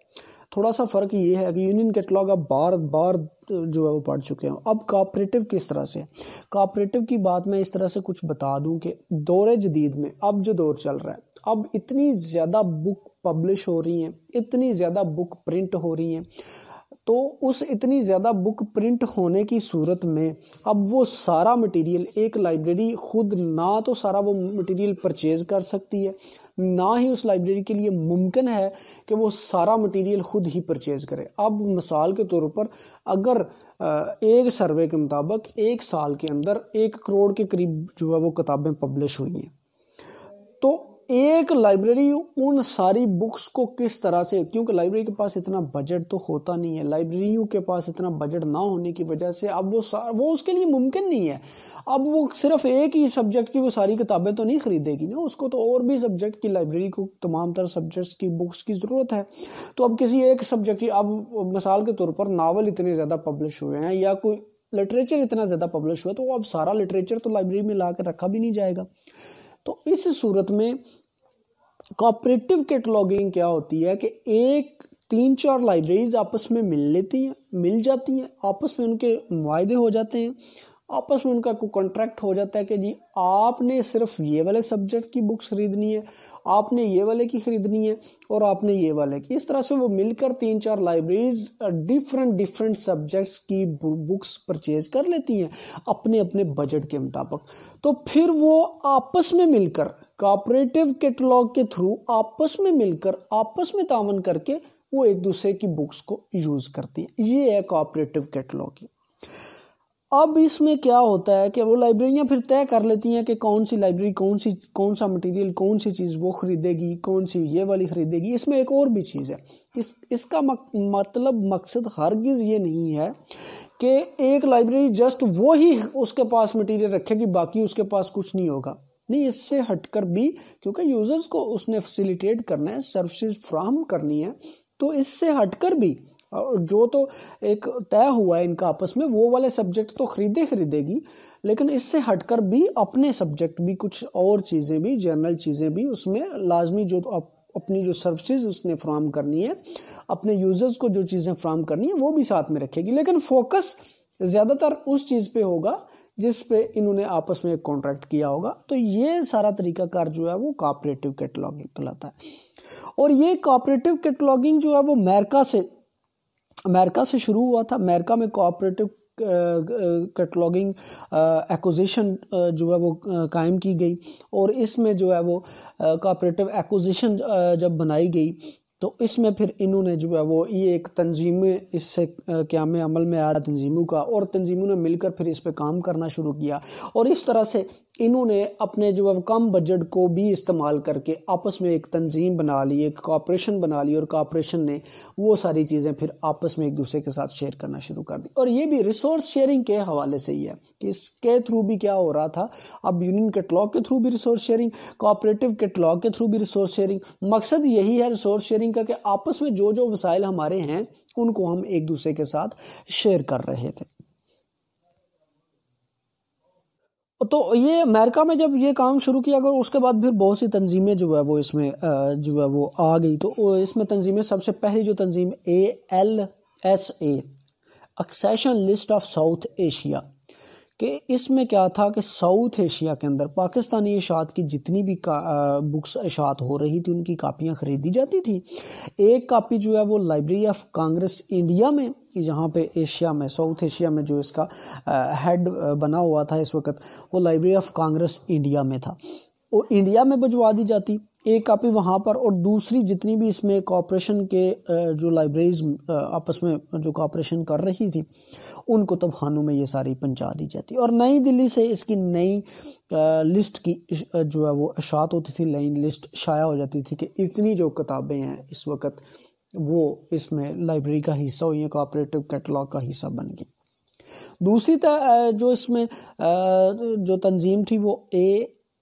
تھوڑا سا فرق یہ ہے کہ یونین کیٹلاگ اب بار جو ہے وہ پڑھ چکے ہیں، اب کوآپریٹو کس طرح سے ہے۔ کوآپریٹو کی بات میں اس طرح سے کچھ بتا دوں کہ دور جدید میں اب جو دور چل رہا ہے، اب اتنی زیادہ بک پبلش ہو رہی ہیں، اتنی زیادہ بک پرنٹ ہو رہی ہیں، تو اس اتنی زیادہ بک پرنٹ ہونے کی صورت میں اب وہ سارا مٹیریل ایک لائبریری خود نہ تو سارا وہ مٹیریل پرچیز کر سکتی ہے، نہ ہی اس لائبریری کے لیے ممکن ہے کہ وہ سارا مٹیریل خود ہی پرچیز کرے۔ اب مثال کے طور پر اگر ایک سروے کے مطابق ایک سال کے اندر 1 کروڑ کے قریب جو ہے وہ کتابیں پبلش ہوئی ہیں، تو ایک لائبریری ان ساری بکس کو کس طرح سے، کیونکہ لائبریری کے پاس اتنا بجٹ تو ہوتا نہیں ہے، لائبریریوں کے پاس اتنا بجٹ نہ ہونے کی وجہ سے اب وہ اس کے لیے ممکن نہیں ہے۔ اب وہ صرف ایک ہی سبجیکٹ کی وہ ساری کتابیں تو نہیں خریدے گی نا، اس کو تو اور بھی سبجیکٹ کی لائبریری کو تمام تر سبجیکٹس کی بکس کی ضرورت ہے۔ تو اب کسی ایک سبجیکٹ کی، اب مثال کے طور پر ناول اتنے زیادہ پبلش ہوئے ہیں یا کوئی لٹریچر اتنا زیادہ پبلش ہوا، تو اب سارا لٹریچر تو لائبریری میں لا کے رکھا بھی نہیں جائے گا۔ تو اس صورت میں کوآپریٹو کیٹلاگنگ کیا ہوتی ہے کہ 3-4 لائبریریز آپس میں مل جاتی ہیں، آپس میں ان کے معاہدے ہو جاتے ہیں، آپس میں ان کا کوئی کانٹریکٹ ہو جاتا ہے کہ جی آپ نے صرف یہ والے سبجیکٹ کی بکس خریدنی ہے، آپ نے یہ والے کی خریدنی ہے، اور آپ نے یہ والے کی۔ اس طرح سے وہ مل کر 3-4 لائبریریز ڈیفرنٹ سبجیکٹس کی بکس پرچیز کر لیتی ہیں اپنے اپنے بجٹ کے مطابق۔ تو پھر وہ آپس میں مل کر کوآپریٹو کیٹلاگ کے تھرو آپس میں مل کر آپس میں تعاون کر کے وہ ایک دوسرے کی بکس کو یوز کرتی ہیں۔ یہ ہے کوآپریٹو کیٹلاگ۔ اب اس میں کیا ہوتا ہے کہ وہ لائبریریاں پھر طے کر لیتی ہیں کہ کون سی لائبریری کون سا مٹیریل، کون سی چیز وہ خریدے گی، کون سی یہ والی خریدے گی۔ اس میں ایک اور بھی چیز ہے، اس کا مقصد ہرگز یہ نہیں ہے کہ ایک لائبریری جسٹ وہی اس کے پاس مٹیریل رکھے گی، باقی اس کے پاس کچھ نہیں ہوگا۔ نہیں، اس سے ہٹ کر بھی، کیونکہ یوزرز کو اس نے فیسیلیٹیٹ کرنا ہے، سروسز فراہم کرنی ہے، تو اس سے ہٹ کر بھی جو تو ایک طے ہوا ہے ان کا آپس میں، وہ والے سبجیکٹ تو خریدے گی، لیکن اس سے ہٹ کر بھی اپنے سبجیکٹ بھی کچھ اور چیزیں بھی، جنرل چیزیں بھی اس میں لازمی، جو اپنی جو سروسز اس نے فراہم کرنی ہے، اپنے یوزرز کو جو چیزیں فراہم کرنی ہے وہ بھی ساتھ میں رکھے گی، لیکن فوکس زیادہ تر اس چیز پہ ہوگا جس پہ انہوں نے آپس میں ایک کانٹریکٹ کیا ہوگا۔ تو یہ سارا طریقہ کار جو ہے وہ کوآپریٹو کیٹلاگنگ کہلاتا ہے۔ اور یہ کوآپریٹو کیٹلاگنگ جو ہے وہ امریکہ سے امریکہ سے شروع ہوا تھا. امریکہ میں کوآپریٹو کیٹلاگنگ ایکوزیشن جو ہے وہ قائم کی گئی، اور اس میں جو ہے وہ کوآپریٹو ایکوزیشن جب بنائی گئی تو اس میں پھر انہوں نے جو ہے وہ یہ ایک تنظیم اس سے قیام عمل میں آیا تنظیموں کا، اور تنظیموں نے مل کر پھر اس پہ کام کرنا شروع کیا، اور اس طرح سے انہوں نے اپنے جو ہے کم بجٹ کو بھی استعمال کر کے آپس میں ایک تنظیم بنا لی، ایک کوآپریشن بنا لی، اور کوآپریشن نے وہ ساری چیزیں پھر آپس میں ایک دوسرے کے ساتھ شیئر کرنا شروع کر دی. اور یہ بھی ریسورس شیئرنگ کے حوالے سے ہی ہے کہ اس کے تھرو بھی کیا ہو رہا تھا. اب یونین کیٹلاگ کے تھرو بھی ریسورس شیئرنگ، کوآپریٹو کیٹلاگ کے تھرو بھی ریسورس شیئرنگ. مقصد یہی ہے ریسورس شیئرنگ کا کہ آپس میں جو وسائل ہمارے ہیں ان کو ہم ایک دوسرے کے ساتھ شیئر کر رہے تھے. تو یہ امریکہ میں جب یہ کام شروع کیا گیا، اس کے بعد پھر بہت سی تنظیمیں جو ہے وہ اس میں جو ہے وہ آ گئی. تو اس میں تنظیمیں سب سے پہلی جو تنظیم ALSA accession list of south Asia, کہ اس میں کیا تھا کہ ساؤتھ ایشیا کے اندر پاکستانی اشاعت کی جتنی بھی بکس اشاعت ہو رہی تھی ان کی کاپیاں خریدی جاتی تھی. ایک کاپی جو ہے وہ لائبریری آف کانگریس انڈیا میں، جہاں پہ ایشیا میں ساؤتھ ایشیا میں جو اس کا ہیڈ بنا ہوا تھا اس وقت، وہ لائبریری آف کانگریس انڈیا میں تھا، وہ انڈیا میں بھجوا دی جاتی ایک کاپی وہاں پر، اور دوسری جتنی بھی اس میں کوآپریشن کے جو لائبریریز آپس میں جو کوآپریشن کر رہی تھی ان کتب خانوں میں یہ ساری پہنچا دی جاتی. اور نئی دلی سے اس کی نئی لسٹ کی جو ہے وہ اشاعت ہوتی تھی، نئی لسٹ شائع ہو جاتی تھی کہ اتنی جو کتابیں ہیں اس وقت وہ اس میں لائبریری کا حصہ ہوئی ہیں، کوآپریٹو کیٹلاگ کا حصہ بن گئی. دوسری جو اس میں جو تنظیم تھی وہ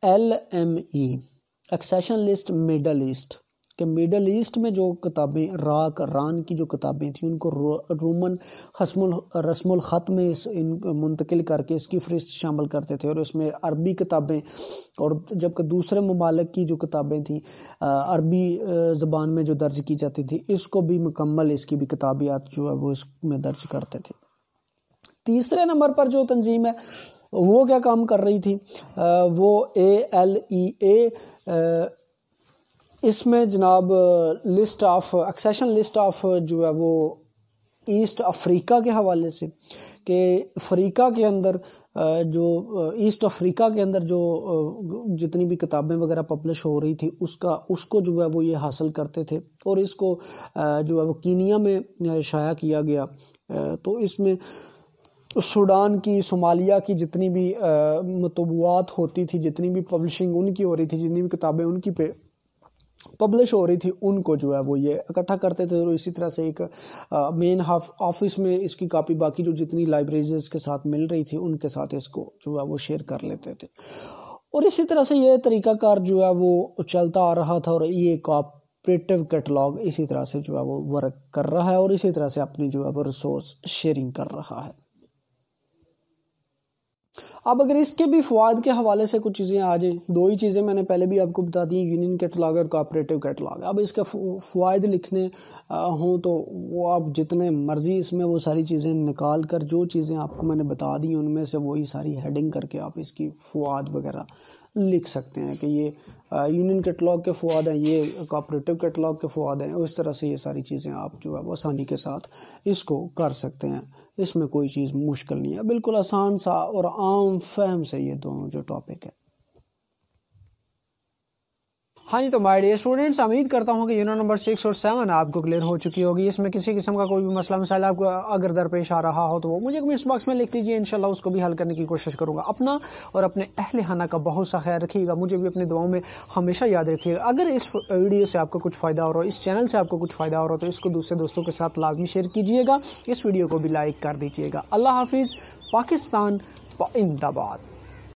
ALME accession list middle east, کہ مڈل ایسٹ میں جو کتابیں ران کی جو کتابیں تھیں ان کو رومن رسم الخط میں منتقل کر کے اس کی فہرست شامل کرتے تھے، اور اس میں عربی کتابیں، اور جبکہ دوسرے ممالک کی جو کتابیں تھیں عربی زبان میں جو درج کی جاتی تھی اس کو بھی مکمل اس کی بھی کتابیات جو ہے وہ اس میں درج کرتے تھے. تیسرے نمبر پر جو تنظیم ہے وہ کیا کام کر رہی تھی، وہ ALEA. اس میں جناب list of accession list of جو ہے وہ ایسٹ افریقہ کے حوالے سے، کہ افریقہ کے اندر جو ایسٹ افریقہ کے اندر جو جتنی بھی کتابیں وغیرہ پبلش ہو رہی تھی اس کو جو ہے وہ یہ حاصل کرتے تھے، اور اس کو جو ہے وہ کینیا میں شائع کیا گیا. تو اس میں سوڈان کی، صومالیہ کی جتنی بھی مطبوعات ہوتی تھی، جتنی بھی پبلشنگ ان کی ہو رہی تھی، جتنی بھی کتابیں ان کی پہ پبلش ہو رہی تھی ان کو جو ہے وہ یہ اکٹھا کرتے تھے، اور اسی طرح سے ایک مین آفس میں اس کی کاپی باقی جو جتنی لائبریریز کے ساتھ مل رہی تھی ان کے ساتھ اس کو جو ہے وہ شیئر کر لیتے تھے. اور اسی طرح سے یہ طریقہ کار جو ہے وہ چلتا آ رہا تھا، اور یہ کوآپریٹو کیٹلاگ اسی طرح سے جو ہے وہ ورک کر رہا ہے، اور اسی طرح سے اپنی جو ہے وہ ریسورس شیئرنگ کر رہا ہے. اب اگر اس کے بھی فوائد کے حوالے سے کچھ چیزیں آ جائیں، دو ہی چیزیں میں نے پہلے بھی آپ کو بتا دی، یونین کیٹلاگ اور کوآپریٹو کیٹلاگ. اب اس کے فوائد لکھنے ہوں تو وہ آپ جتنے مرضی اس میں وہ ساری چیزیں نکال کر جو چیزیں آپ کو میں نے بتا دی ان میں سے وہی ساری ہیڈنگ کر کے آپ اس کی فوائد وغیرہ لکھ سکتے ہیں کہ یہ یونین کیٹلاگ کے فوائد ہیں، یہ کوآپریٹو کیٹلاگ کے فوائد ہیں. اس طرح سے یہ ساری چیزیں آپ جو ہے وہ آسانی کے ساتھ اس کو کر سکتے ہیں. اس میں کوئی چیز مشکل نہیں ہے، بالکل آسان سا اور عام فہم سے یہ دونوں جو ٹاپک ہے. ہاں جی، تو مائی ڈیئر اسٹوڈینٹس، امید کرتا ہوں کہ یونٹ نمبر 6 اور 7 آپ کو کلیئر ہو چکی ہوگی. اس میں کسی قسم کا کوئی بھی مسئلہ مسائل آپ کو اگر درپیش آ رہا ہو تو وہ مجھے کمنٹس باکس میں لکھ دیجیے، انشاءاللہ اس کو بھی حل کرنے کی کوشش کروں گا. اپنا اور اپنے اہل خانہ کا بہت سا خیال رکھیے گا، مجھے بھی اپنی دعاؤں میں ہمیشہ یاد رکھیے گا. اگر اس ویڈیو سے آپ کو کچھ فائدہ ہو رہا ہے، اس چینل سے آپ کو کچھ فائدہ ہو رہا ہے، تو اس کو دوسرے دوستوں کے ساتھ لازمی شیئر کیجیے گا. اس ویڈیو کو بھی لائک کر دیجیے گا. اللہ حافظ. پاکستان زندہ باد.